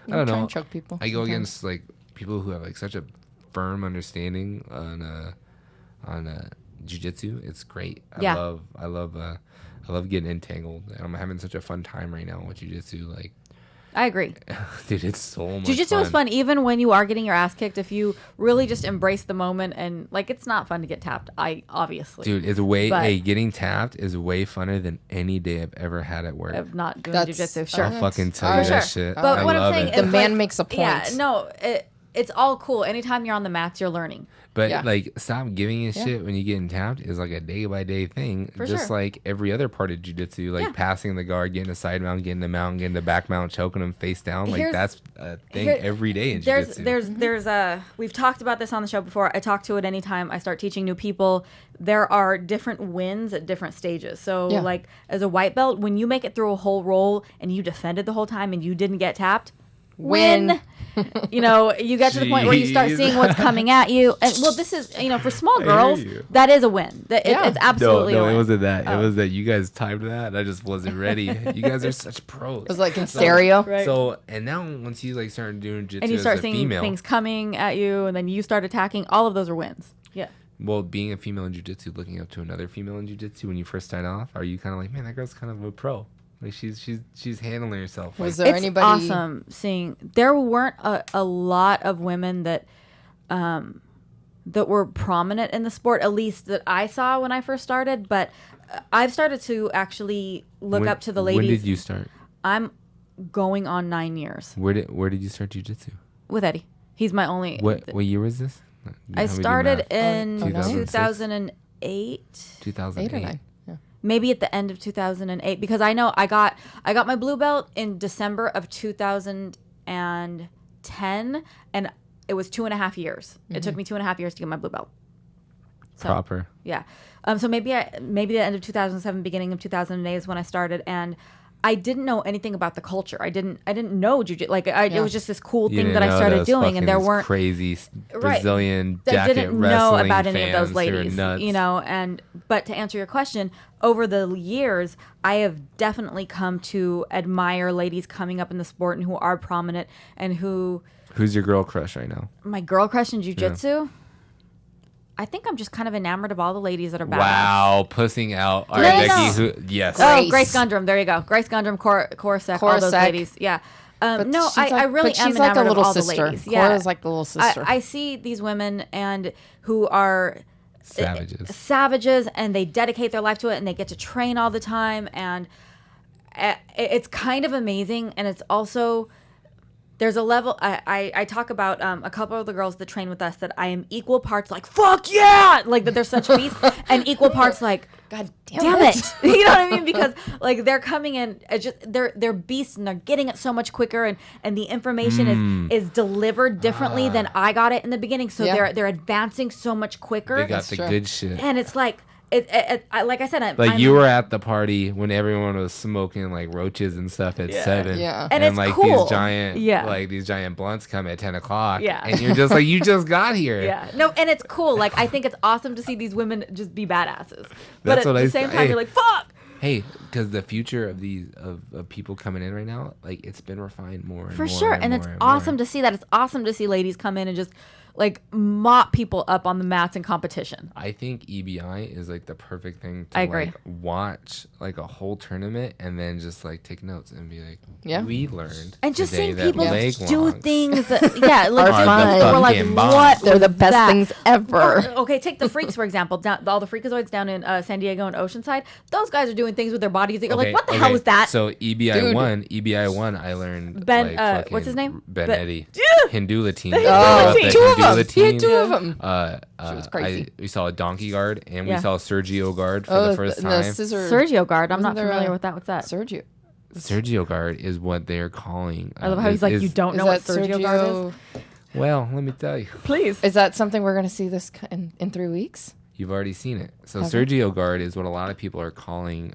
don't know. Choke people. I go against like people who have like such a firm understanding on jiu-jitsu. It's great. I love getting entangled. And I'm having such a fun time right now with jiu-jitsu. Like, I agree. Dude, it's so much Jiu-jitsu is fun even when you are getting your ass kicked. If you really just embrace the moment and like, it's not fun to get tapped. Obviously. Dude, getting tapped is way funner than any day I've ever had at work. Of not doing jiu-jitsu. Sure. I'll fucking tell you that shit. But what I'm saying is, the man makes a point. Yeah, no, it's all cool. Anytime you're on the mats, you're learning. But like, stop giving a shit when you getting tapped is like a day by day thing. For just sure. like every other part of jiu-jitsu, like passing the guard, getting a side mount, getting the mount, getting the back mount, choking them face down. Like that's a thing every day in jiu-jitsu. There's we've talked about this on the show before. I talk to it anytime I start teaching new people. There are different wins at different stages. So like as a white belt, when you make it through a whole roll and you defended the whole time and you didn't get tapped, win. You get to the point where you start seeing what's coming at you. And well, this is, for small girls, that is a win. It's absolutely a win. No, it wasn't that. It was that you guys timed that and I just wasn't ready. You guys are such pros. It was like in stereo. Right. So, and now once you like start doing jiu-jitsu and you start as a seeing female, things coming at you and then you start attacking, all of those are wins. Yeah. Well, being a female in jiu-jitsu, looking up to another female in jiu-jitsu when you first start off, are you kind of like, man, that girl's kind of a pro? Like she's handling herself. Was Like, there It's anybody? awesome seeing. There weren't a lot of women that were prominent in the sport, at least that I saw when I first started. But I've started to actually look up to the ladies. When did you start? I'm going on 9 years Where did you start jiu-jitsu? with Eddie. He's my only. What year was this? I started in 2006? 2008. 2008. 8 or 9. Yeah. Maybe at the end of 2008, because I know I got my blue belt in December of 2010, and it was 2.5 years. It took me 2.5 years to get my blue belt. So, Proper. yeah. So maybe the end of 2007, beginning of 2008 is when I started, and I didn't know anything about the culture. I didn't know jiu-jitsu. Like it was just this cool You thing didn't that I know started those doing, and there fucking weren't crazy Right. Brazilian I jacket didn't wrestling know about any of those fans who are ladies, nuts. you know. But to answer your question, over the years, I have definitely come to admire ladies coming up in the sport and who are prominent and who. Who's your girl crush right now? My girl crush in jiu-jitsu. I think I'm just kind of enamored of all the ladies that are badass. Wow, pussing out. All No, right, no, Becky. no. Who? Yes. Oh, Grace Gundrum. There you go. Grace Gundrum, Coruscant, all those Coruscant. ladies. Yeah. No, she's I really but am she's like enamored a little of all sister. the ladies. Yeah. Cora's like the little sister. I see these women and who are Savages. and they dedicate their life to it, and they get to train all the time, and it's kind of amazing. And it's also there's a level I talk about a couple of the girls that train with us that I am equal parts like fuck yeah, like that they're such beasts, and equal parts like God damn it. You know what I mean? Because like they're coming in, they're beasts, and they're getting it so much quicker, and the information is delivered differently than I got it in the beginning. So Yeah. they're advancing so much quicker. They got the true. good shit. And it's like like I said, Like you were at the party when everyone was smoking like roaches and stuff at 7. Yeah. And it's like cool. these giant blunts come at 10 o'clock. Yeah. And you're just like, you just got here. Yeah, no, and it's cool. Like I think it's awesome to see these women just be badasses. But That's at what the I same say. time, you're like, fuck. Hey, because the future of these of people coming in right now, like it's been refined more and For more sure, and and it's more awesome more. to see that. It's awesome to see ladies come in and just like mop people up on the mats in competition. I think EBI is like the perfect thing to I agree. like watch like a whole tournament and then just like take notes and be like, Yeah. we learned And just today seeing that people leg do locks things that, yeah, like Are seeing fun. people, we're like, Fucking bomb. what? They're the was best that? things ever. Okay, take the freaks for example. All the freakazoids down in San Diego and Oceanside. Those guys are doing things with their bodies that you're like, what the hell is that? So EBI one, I learned Ben, like, what's his fucking name? Ben Ben- Eddie. Hindula team. Oh, Two two of them. Hindula He had team. 2 of them. She was crazy. we saw a donkey guard and Yeah. we saw Sergio guard for the first time. scissor. Sergio guard. I'm Wasn't not there familiar a- with that. What's that? Sergio. Sergio guard is what they're calling. I love how he's like, you don't know what Sergio guard is? Well, let me tell you. Please. Is that something we're going to see this in 3 weeks? You've already seen it. So Have Sergio guard is what a lot of people are calling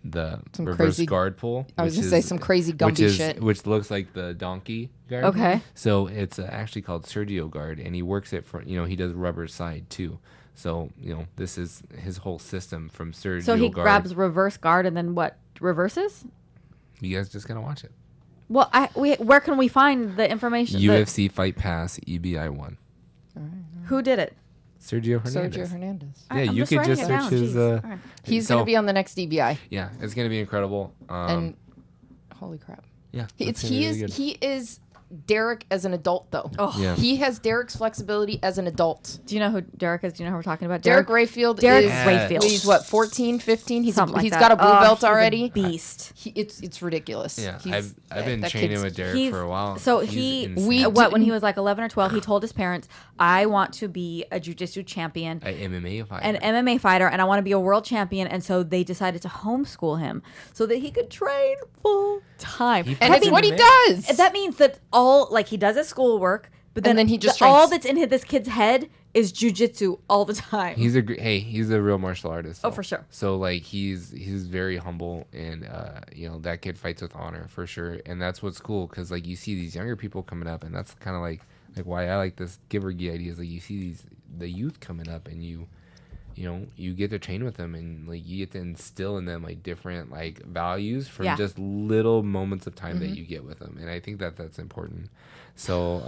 the Some reverse crazy- guard pull. I was which going to say is- some crazy which Gumby is shit. which looks like the donkey guard. Okay. So it's actually called Sergio guard, and he works it for he does rubber side too. So this is his whole system from Sergio. So he guard. grabs reverse guard and then what? Reverses? You guys just gotta watch it. Well, where can we find the information? UFC Fight Pass EBI 1. Who did it? Sergio Hernandez. Sergio Hernandez. Yeah, I'm you just could writing just it search down, his. jeez. All right. He's so- going to be on the next DBI. Yeah, it's gonna be incredible. And holy crap. Yeah, He it's gonna be really good. is Derek as an adult, though. Oh. Yeah. He has Derek's flexibility as an adult. Do you know who Derek is? Do you know who we're talking about? Derek Rayfield Derek is Rayfield. he's what 14, 15. He's Something like he's that. got a blue belt he's a already. beast. It's ridiculous. Yeah, He's- I've been that training kid's- with Derek He's- for a while. So He's we- insane. when he was like 11 or 12, he told his parents, "I want to be a jiu-jitsu champion." An MMA fighter. An MMA fighter, and I want to be a world champion. And so they decided to homeschool him so that he could train full time. He And That it's means- what he does. That means that he does his schoolwork, but And then he just all trains. that's in this kid's head is jujitsu all the time. He's a real martial artist. Oh, though. for sure. So like he's very humble, and that kid fights with honor for sure, and that's what's cool because like you see these younger people coming up, and that's kind of like why I like this give or gi idea is like you see the youth coming up, and you get to train with them, and like you get to instill in them like different like values from Yeah. just little moments of time that you get with them, and I think that that's important. So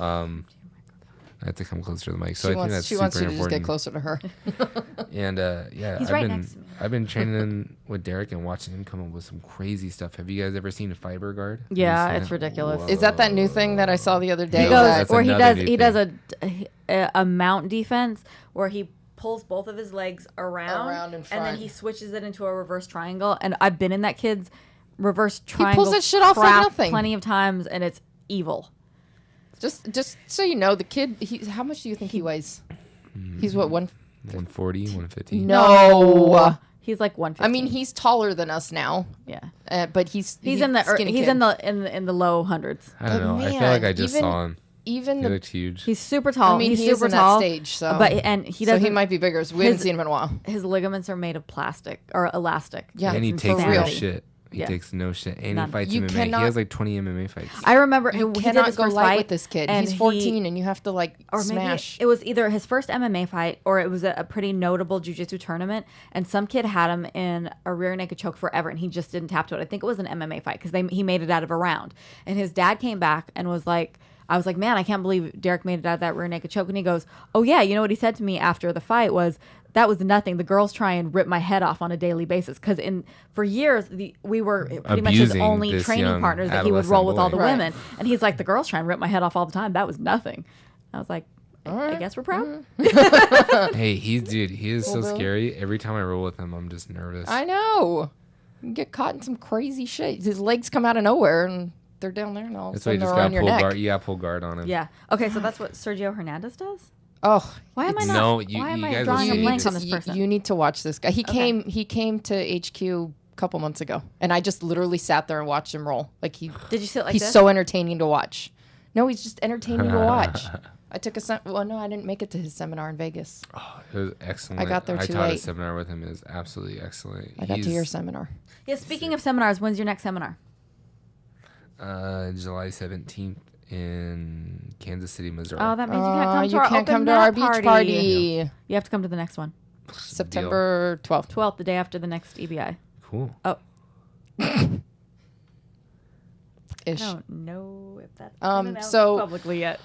I have to come closer to the mic. So I think that's she super wants you to important. just get closer to her. And yeah, He's I've right been next to me. I've been training with Derek and watching him come up with some crazy stuff. Have you guys ever seen a fiber guard? Have you Yeah, seen it's it? ridiculous. Whoa. Is that new thing that I saw the other day? He No, goes, that's or he another does. new He does thing. a mount defense where he pulls both of his legs around Around in and front. then he switches it into a reverse triangle. And I've been in that kid's reverse triangle. pulls that shit off like crap nothing. plenty of times, and it's evil. Just so you know, the kid. How much do you think he weighs? He's what 140, 150. No. He's like 150. I mean, he's taller than us now, yeah. but he's He's in the skinny he's kid. in the low hundreds. I don't But know. I feel man, like I just even- saw him. even He the. looked huge. He's super tall. I mean, he's he is super in tall. that stage, so But and he so doesn't. he might be bigger. So we haven't his- seen him in a while. His ligaments are made of plastic or elastic. Yeah, And he it's takes no real. shit. He Yeah. takes no shit. And None. he fights You MMA. cannot- He has like 20 MMA fights. I remember You he did cannot his go first light fight with this kid. and He's 14, and you have to like or smash. maybe it was either his first MMA fight or it was a pretty notable jiu-jitsu tournament, and some kid had him in a rear naked choke forever, and he just didn't tap to it. I think it was an MMA fight because he made it out of a round, and his dad came back and was like, I was like, man, I can't believe Derek made it out of that rear naked choke. And he goes, oh yeah, you know what he said to me after the fight was, that was nothing. The girls try and rip my head off on a daily basis because for years we were pretty much his Abusing only this training young partners that he would roll with all the boy. Right. women, and he's like, the girls try and rip my head off all the time. That was nothing. I was like, I right. guess we're proud. Hey, he is so Bill. scary. Every time I roll with him, I'm just nervous. I know. You get caught in some crazy shit. His legs come out of nowhere, and they're down there, and all of a That's why you sudden just they're on got your pull neck. guard. You got pull guard on him. Yeah. Okay, so that's what Sergio Hernandez does. Oh, Why am I not? No, why am you I guys will drawing a see blank this. on this person? You need to watch this guy. He Okay. came to HQ a couple months ago, and I just literally sat there and watched him roll. Like Did you sit like he's this? so entertaining to watch. No, he's just entertaining to watch. I took well, no, I didn't make it to his seminar in Vegas. It was excellent. I got there too taught a late. seminar with him. It was absolutely excellent. I got to your seminar. Yeah. Speaking of seminars, when's your next seminar? July 17th in Kansas City, Missouri. Oh, that means you can't come to you our can't open come to mat our beach party. You have to come to the next one. September 12th. 12th, the day after the next EBI. Cool. Oh, Ish. I don't know if that's Um, been announced so- publicly yet.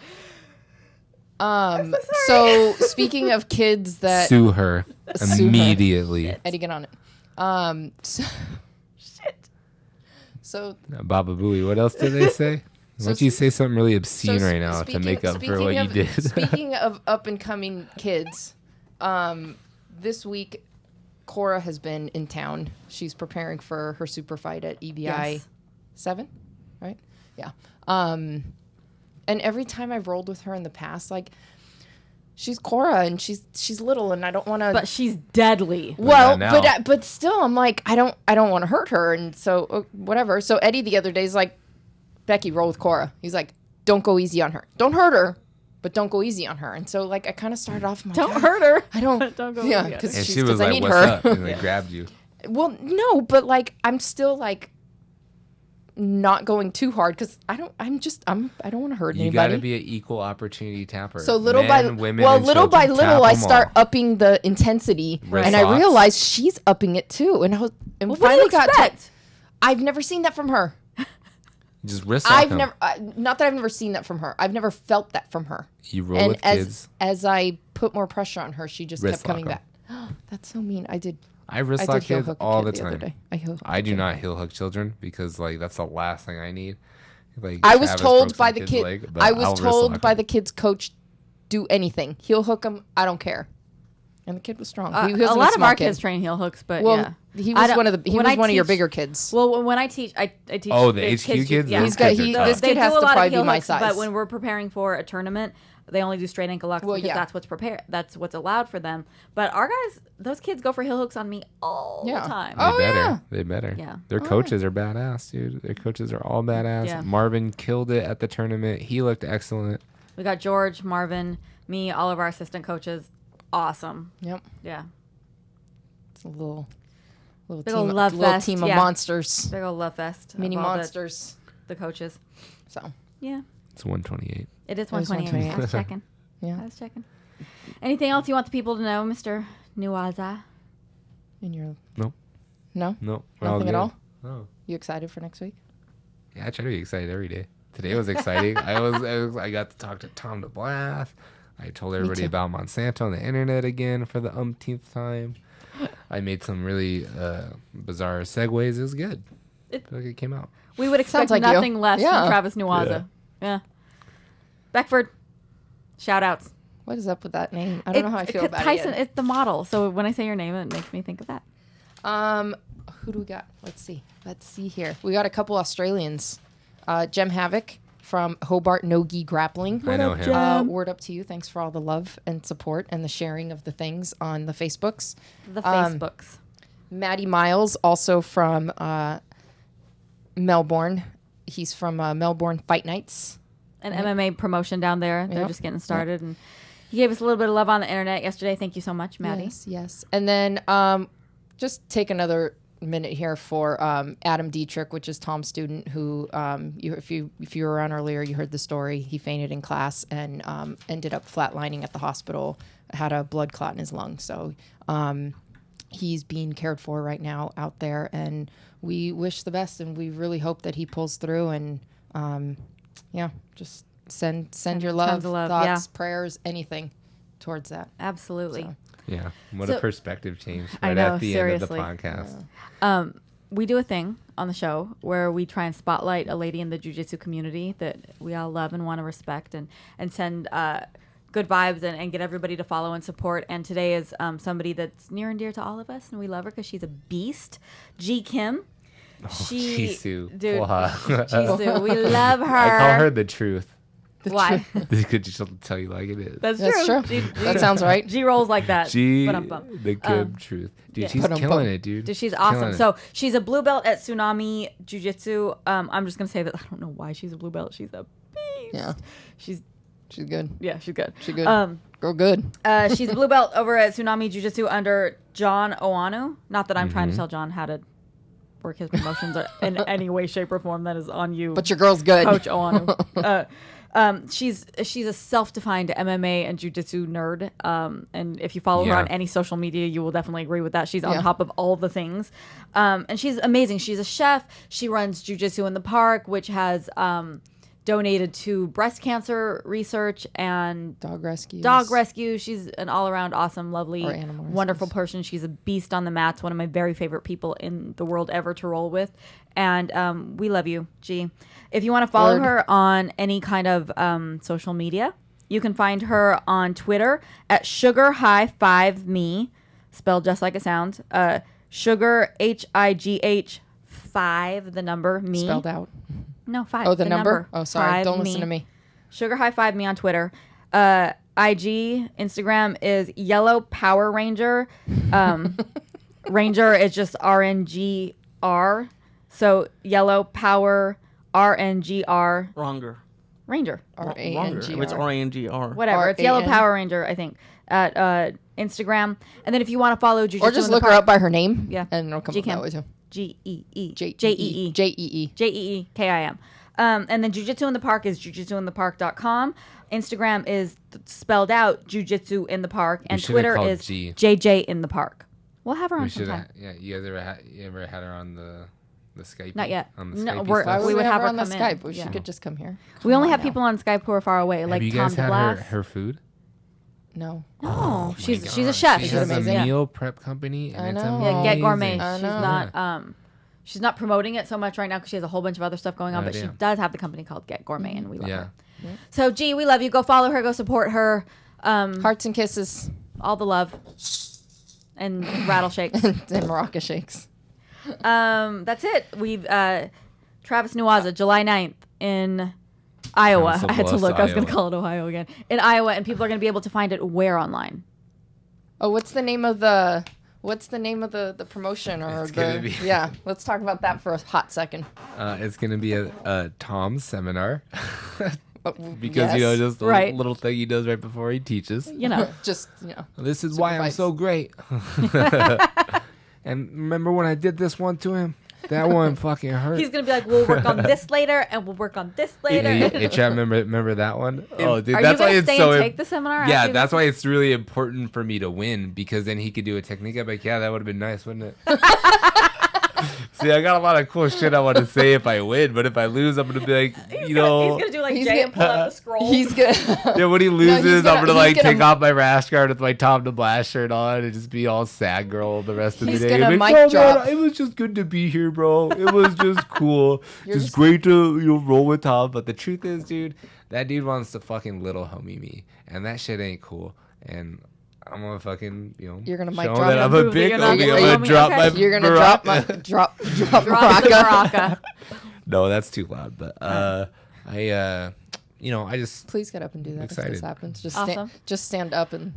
So speaking of kids that Sue her Sue her. immediately. Eddie, get on it. So, Shit. so Baba Booey. What else did they say? Why don't you say something really obscene right now to make up for what you did? Speaking of up and coming kids, this week Cora has been in town. She's preparing for her super fight at EBI Yes. 7, right? Yeah. And every time I've rolled with her in the past, like she's Cora and she's little, and I don't want to. But she's deadly. Well, Not now. but still, I'm like, I don't want to hurt her, and so whatever. So Eddie the other day is like, Becky, roll with Cora. He's like, don't go easy on her. Don't hurt her, but don't go easy on her. And so like I kind of started off. I'm like, Don't hurt her. I don't. Don't go Yeah, easy on because her. And she was I like, need "What's her. up?" And like grabbed you. Well, no, but like I'm still like not going too hard because I don't want to hurt You anybody. got to be an equal opportunity tapper. So little by Men, women, well, and little by children, little, tap I 'em start all. upping the intensity, Wrist and I locks. realized she's upping it too. And I was and Well, what do you finally got to. expect? I've never seen that from her. Just wrist lock I've 'em. never, not that I've never seen that from her. I've never felt that from her. You roll And with kids. as I put more pressure on her, she just Wrist kept coming lock 'em. back. That's so mean. I did I wrist I lock did heel kids hook a all kid the other time. day. I heel I do hooked not heel hook children because like that's the last thing I need. Like I was Travis told broke by some the kid's kid. leg, but I I'll was wrist told lock by him. the kid's coach, do anything. Heel hook him. I don't care. And the kid was strong. He A wasn't lot of small our kid. kids train heel hooks, but Well, yeah. he I was don't- one of the. He when was I one of your teach- bigger kids. Well, when I teach, I teach. Oh, the HQ kids? Yeah. He's got kids are he. tough. This They kid do has a to lot of probably heel be my hooks, size. but when we're preparing for a tournament, they only do straight ankle locks Well, because yeah. that's what's prepared. That's what's allowed for them. But our guys, those kids go for heel hooks on me all Yeah. the time. Oh, They better. yeah. They better. Yeah. Their coaches are badass, dude. Their coaches are all badass. Yeah. Marvin killed it at the tournament. He looked excellent. We got George, Marvin, me, all of our assistant coaches. Awesome. Yep. Yeah. It's a little Big team, ol' love little fest, team of yeah. monsters, Big old love fest. of mini all monsters. The coaches. So Yeah. It's 128. It is It is 128. I was 128. checking. yeah, I was checking. Anything else you want the people to know, Mr. Newaza? and you're Nope. no, No. we're all nothing at good. all. No. You excited for next week? Yeah, I try to be excited every day. Today was exciting. I got to talk to Tom DeBlass. I told everybody about Monsanto on the internet again for the umpteenth time. I made some really bizarre segues. It was good. I feel like it came out. We would expect nothing less from Travis Newaza. Yeah. Beckford, shoutouts. What is up with that name? I don't know how I feel about Tyson, it. it's the model. So when I say your name, it makes me think of that. Who do we got? Let's see here. We got a couple Australians. Jem Havoc from Hobart No-Gi Grappling. I know him. Word up to you. Thanks for all the love and support and the sharing of the things on the Facebooks. Maddie Miles, also from Melbourne. He's from Melbourne Fight Nights. An MMA promotion down there. They're just getting started. And he gave us a little bit of love on the internet yesterday. Thank you so much, Maddie. Yes. And then just take another minute here for Adam Dietrich, which is Tom's student, who if you were around earlier, you heard the story. He fainted in class and ended up flatlining at the hospital, had a blood clot in his lung. So he's being cared for right now out there, and we wish the best, and we really hope that he pulls through. And just send your love, thoughts, prayers, anything towards that. Absolutely. So. Yeah, what a perspective change right at the end of the podcast. We do a thing on the show where we try and spotlight a lady in the jiu-jitsu community that we all love and want to respect, and send good vibes and get everybody to follow and support. And today is somebody that's near and dear to all of us, and we love her because she's a beast. G. Kim. Jisoo. Dude, Jisoo. We love her. I call her the truth. Why? Because she'll tell you like it is. That's true. That sounds right. G rolls like that. The Kim truth. Dude, she's killing it, dude. Dude, she's awesome. So she's a blue belt at Tsunami Jiu-Jitsu. I'm just going to say that I don't know why she's a blue belt. She's a beast. Yeah. She's good. Yeah, she's good. She's good. Girl, good. She's a blue belt over at Tsunami Jiu-Jitsu under John Oanu. Not that I'm trying to tell John how to work his promotions in any way, shape, or form. That is on you. But your girl's good. Coach Oanu. She's a self-defined MMA and jiu-jitsu nerd, and if you follow her on any social media, you will definitely agree with that. She's on top of all the things, and she's amazing. She's a chef. She runs Jiu-Jitsu in the Park, which has donated to breast cancer research and dog rescue. She's an all-around awesome, lovely, wonderful person. She's a beast on the mats, one of my very favorite people in the world ever to roll with, and we love you, G. If you want to follow her on any kind of social media, you can find her on Twitter at SugarHigh5Me, spelled just like it sounds. Sugar HIGH 5, the number me. Spelled out. No, 5. Oh, the number? Oh, sorry. Don't listen to me. SugarHigh5Me on Twitter. IG, Instagram is Yellow Power Ranger. Ranger is just RNGR. So Yellow Power RNGR. Ranger. Ranger. R-A-N-G-R. It's R-A-N-G-R. Whatever. It's Yellow Power Ranger, I think, at Instagram. And then if you want to follow Jiu-Jitsu or just look her up by her name. Yeah. And it'll come up that way too. G-E-E. J-E-E. J-E-E. J-E-E-K-I-M. And then Jiu-Jitsu in the Park is jiu-jitsuinthepark.com. Instagram is spelled out Jiu-Jitsu in the Park. And Twitter is JJ in the Park. We'll have her on sometime. Yeah, you guys ever had her on the Skype? Not yet. On the Skype we would have her on the Skype. She could just come here. We only have people on Skype who are far away, like Tom DeBlass. Have you guys had her food? No. Oh, she's a chef. She's amazing. A meal prep company, and it's amazing. Get Gourmet. She's not promoting it so much right now because she has a whole bunch of other stuff going on, but she does have the company called Get Gourmet, and we love her. Yeah. So, G, we love you. Go follow her. Go support her. Hearts and kisses. All the love. And rattle shakes. And maraca shakes. That's it. We've Travis Newaza, July 9th in Iowa. I had to look. I was going to call it Ohio again. In Iowa, and people are going to be able to find it where online? Oh, what's the name of the promotion or yeah, let's talk about that for a hot second. It's going to be a Tom's seminar. Because just the little thing he does right before he teaches. This is why I'm so great. And remember when I did this one to him? That one fucking hurt. He's gonna be like, we'll work on this later, and we'll work on this later. Hey, Chad, remember that one? Oh, dude, that's why it's so. Take the seminar. Yeah, that's why it's really important for me to win, because then he could do a technique. I'm like, yeah, that would have been nice, wouldn't it? See, I got a lot of cool shit I want to say if I win, but if I lose, I'm gonna be like, he's gonna do like He's Jay and pull out the scroll. He's gonna. Yeah, when he loses, I'm gonna he's take off my rash guard with my Tom DeBlass shirt on and just be all sad girl the rest of the He's day. gonna Like, mic drop. Man, it was just good to be here, bro. It was just cool. You're just just- great to roll with Tom. But the truth is, dude, that dude wants to fucking little homie me, and that shit ain't cool. And I'm gonna fucking, You're gonna mic show drop that him. I'm a You're big gonna- homie. you're I'm gonna- gonna drop my. okay. You're gonna Baraka. drop Drop the Baraka. Baraka. No, that's too loud. But I just Please get up and do that. Excited. If this happens, Awesome. just stand up and.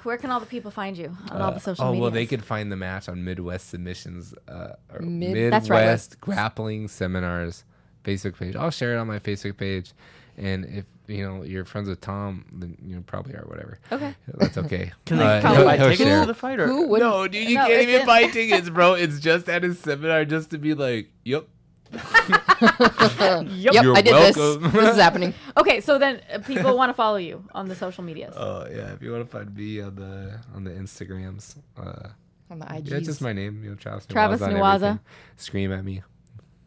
Where can all the people find you on all the social oh media? well, they could find the match on Midwest Submissions, or That's right. Midwest Grappling Seminars Facebook page. I'll share it on my Facebook page, and if you're friends with Tom, then you probably are, whatever. Okay. That's okay. Can they buy he'll tickets share to it. the fight? Or? Who would? No, dude, you No, can't it's even in- buy tickets, bro. It's just at his seminar, just to be like, yep. Yep. You're I did welcome. this. This is happening. Okay, so then people want to follow you on the social medias. Oh yeah, if you want to find me on the Instagrams, On the IGs. yeah, just my name, Travis Travis on Newaza. everything. Scream at me.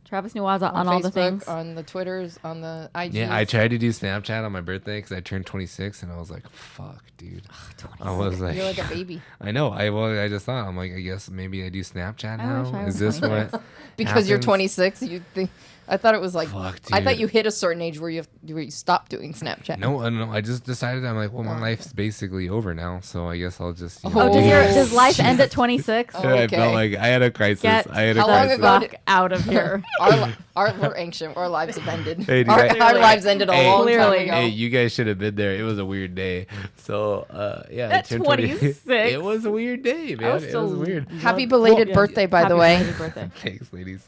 Travis Newaza on all Facebook, the things. on the Twitters, on the IGs. Yeah, I tried to do Snapchat on my birthday because I turned 26, and I was like, "Fuck, dude." I was like, You're like a baby. I know. I just thought, I'm like, I guess maybe I do Snapchat I wish I now. was Is this 26. what? Because you're happens? 26, you think. I thought it was like. Fuck, I thought dude. you hit a certain age where you stop doing Snapchat. No, I just decided. I'm like, well, my life's basically over now, so I guess I'll just. Oh, Oh, does life end at 26? Oh. Yeah, I okay. felt like I had a crisis. Get I had a How long crisis. ago fuck out of here. We're ancient. Our lives have ended. Hey, dude, our I- lives ended a Hey, long time Clearly. ago. Hey, you guys should have been there. It was a weird day. So, yeah. I At turned 26? It was a weird day, man. was It still- was weird. Happy belated yeah. birthday, by Happy the way, belated birthday. Thanks, ladies.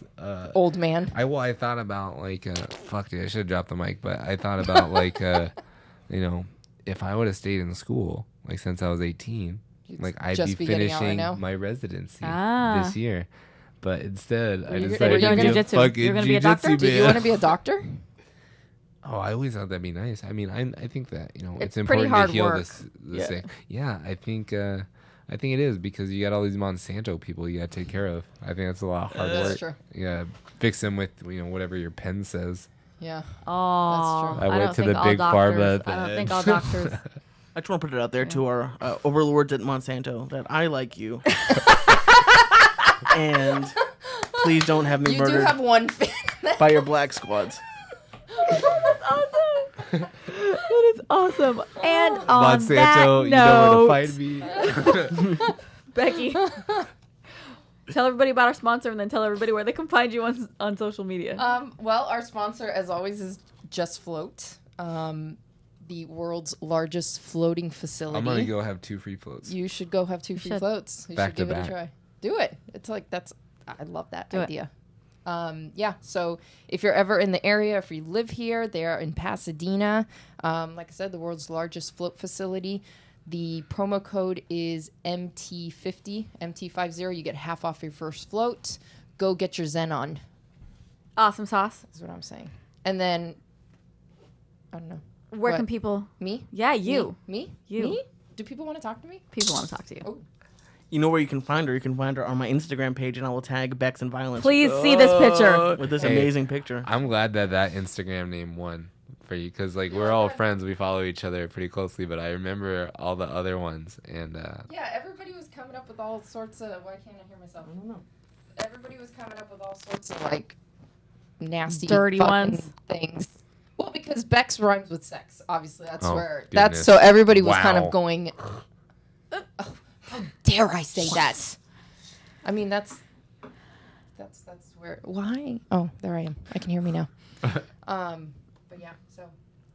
old man. I thought about like fuck dude, I should have dropped the mic, but I thought about like if I would have stayed in school like since I was 18, like I'd just be be getting out right finishing now? my residency Ah. this year. But instead I you decided gonna- to you're be gonna a jiu-jitsu. fucking You're gonna be a doctor? jiu-jitsu Did you man. want to be a doctor? Oh, I always thought that'd be nice. I mean, I think that It's it's pretty important hard to heal work. this Yeah. sick. Yeah, I think it is because you got all these Monsanto people you got to take care of. I think that's a lot of hard That's work. true. Yeah, fix them with whatever your pen says. Yeah. Oh, true. I went don't to think the all big doctors- pharma at the I don't end. think all doctors. I just want to put it out there to our overlords at Monsanto that I like you. And please don't have me You do murdered have one fan. by your black squads. That is awesome. And on that Monsanto, you know where note, to find me. Becky, tell everybody about our sponsor and then tell everybody where they can find you on social media. Well, our sponsor, as always, is Just Float, the world's largest floating facility. I'm gonna go have 2 free floats. You should go have 2 free should. floats. You Back should to give it back. a try. Do it. It's like I love that Do it. idea. Yeah. So if you're ever in the area, if you live here, they are in Pasadena. Like I said, the world's largest float facility. The promo code is MT50, MT50. You get half off your first float. Go get your Zen on. Awesome sauce. Is what I'm saying. And then, I don't know. Where What? can people? Me? Yeah, you. Me? You. Me? Do people want to talk to me? People want to talk to you. Oh. You know where you can find her? You can find her on my Instagram page, and I will tag Bex and Violence Please see this picture. with this Hey. amazing picture. I'm glad that Instagram name won for you because like we're all friends. We follow each other pretty closely, but I remember all the other ones and. Yeah, everybody was coming up with all sorts of. Why can't I hear myself? I don't know. Everybody was coming up with all sorts of like nasty, Dirty fucking ones. things. Well, because Bex rhymes with sex. Obviously, that's Oh, where goodness. that's so everybody was kind Wow. of going. Oh, how dare I say that? I mean, that's where. Why? Oh, there I am. I can hear me now. But yeah, so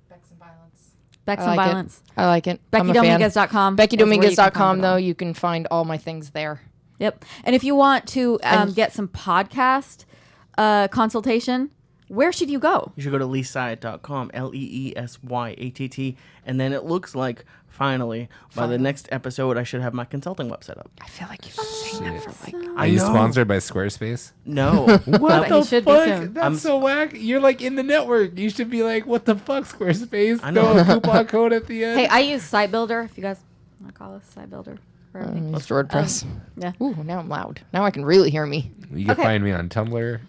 Bex and Violence. Bex I and like it. Violence. I like it. I'm a fan. BeckyDominguez.com. BeckyDominguez.com, though, you can find all my things there. Yep. And if you want to And- get some podcast consultation, where should you go? You should go to leesyatt.com, LeeSyatt, and then it looks like finally by the next episode I should have my consulting website up. I feel like you've been saying that for like. Are you sponsored by Squarespace? No. But Well, he should be soon. That's so whack. You're like in the network. You should be like, what the fuck, Squarespace? I know. No coupon code at the end. Hey, I use Site Builder. If you guys want to call us Site Builder. for everything. Sword press. Yeah. Ooh, now I'm loud. Now I can really hear me. You can find me on Tumblr.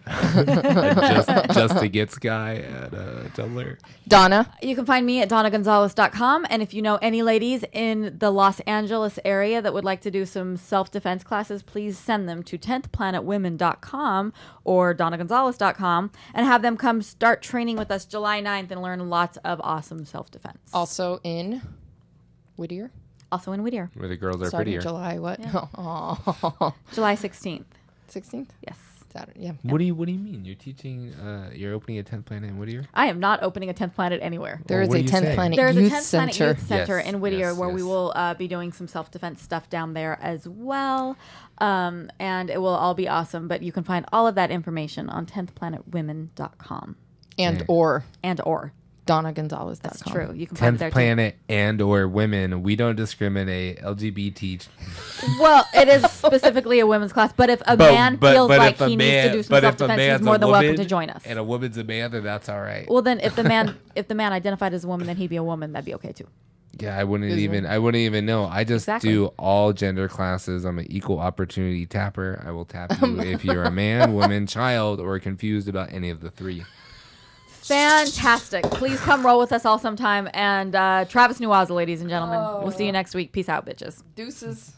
just a gets guy at Tumblr. Dawna. You can find me at DonnaGonzalez.com. And if you know any ladies in the Los Angeles area that would like to do some self-defense classes, please send them to 10thplanetwomen.com or DonnaGonzalez.com and have them come start training with us July 9th and learn lots of awesome self-defense. Also in Whittier. Also in Whittier. Where the girls are Starting prettier. July what? Yeah. Oh. July 16th. 16th? Yes. Saturday. Yeah. What do you mean? You're teaching? You're opening a 10th planet in Whittier? I am not opening a 10th planet anywhere. There is what a do you 10th say? Planet There's Youth a 10th Center. Planet Youth Center Yes, in Whittier yes, where we yes. will be doing some self-defense stuff down there as well. And it will all be awesome. But you can find all of that information on 10thplanetwomen.com And Yeah. or and or. DonnaGonzalez.com. That's true. You can find it there 10th too. planet and or women. We don't discriminate. LGBT. Well, it is specifically a women's class, but if a man feels like if a he man- needs to do some but if a self-defense, he's man's more a than welcome woman to join us. And a woman's a man, then that's all right. Well, then if the man identified as a woman, then he'd be a woman. That'd be okay too. Yeah, I wouldn't even know. I just Exactly. do all gender classes. I'm an equal opportunity tapper. I will tap you if you're a man, woman, child, or confused about any of the three. Fantastic. Please come roll with us all sometime. And Travis Newaza, ladies and gentlemen. We'll see you next week. Peace out, bitches. Deuces.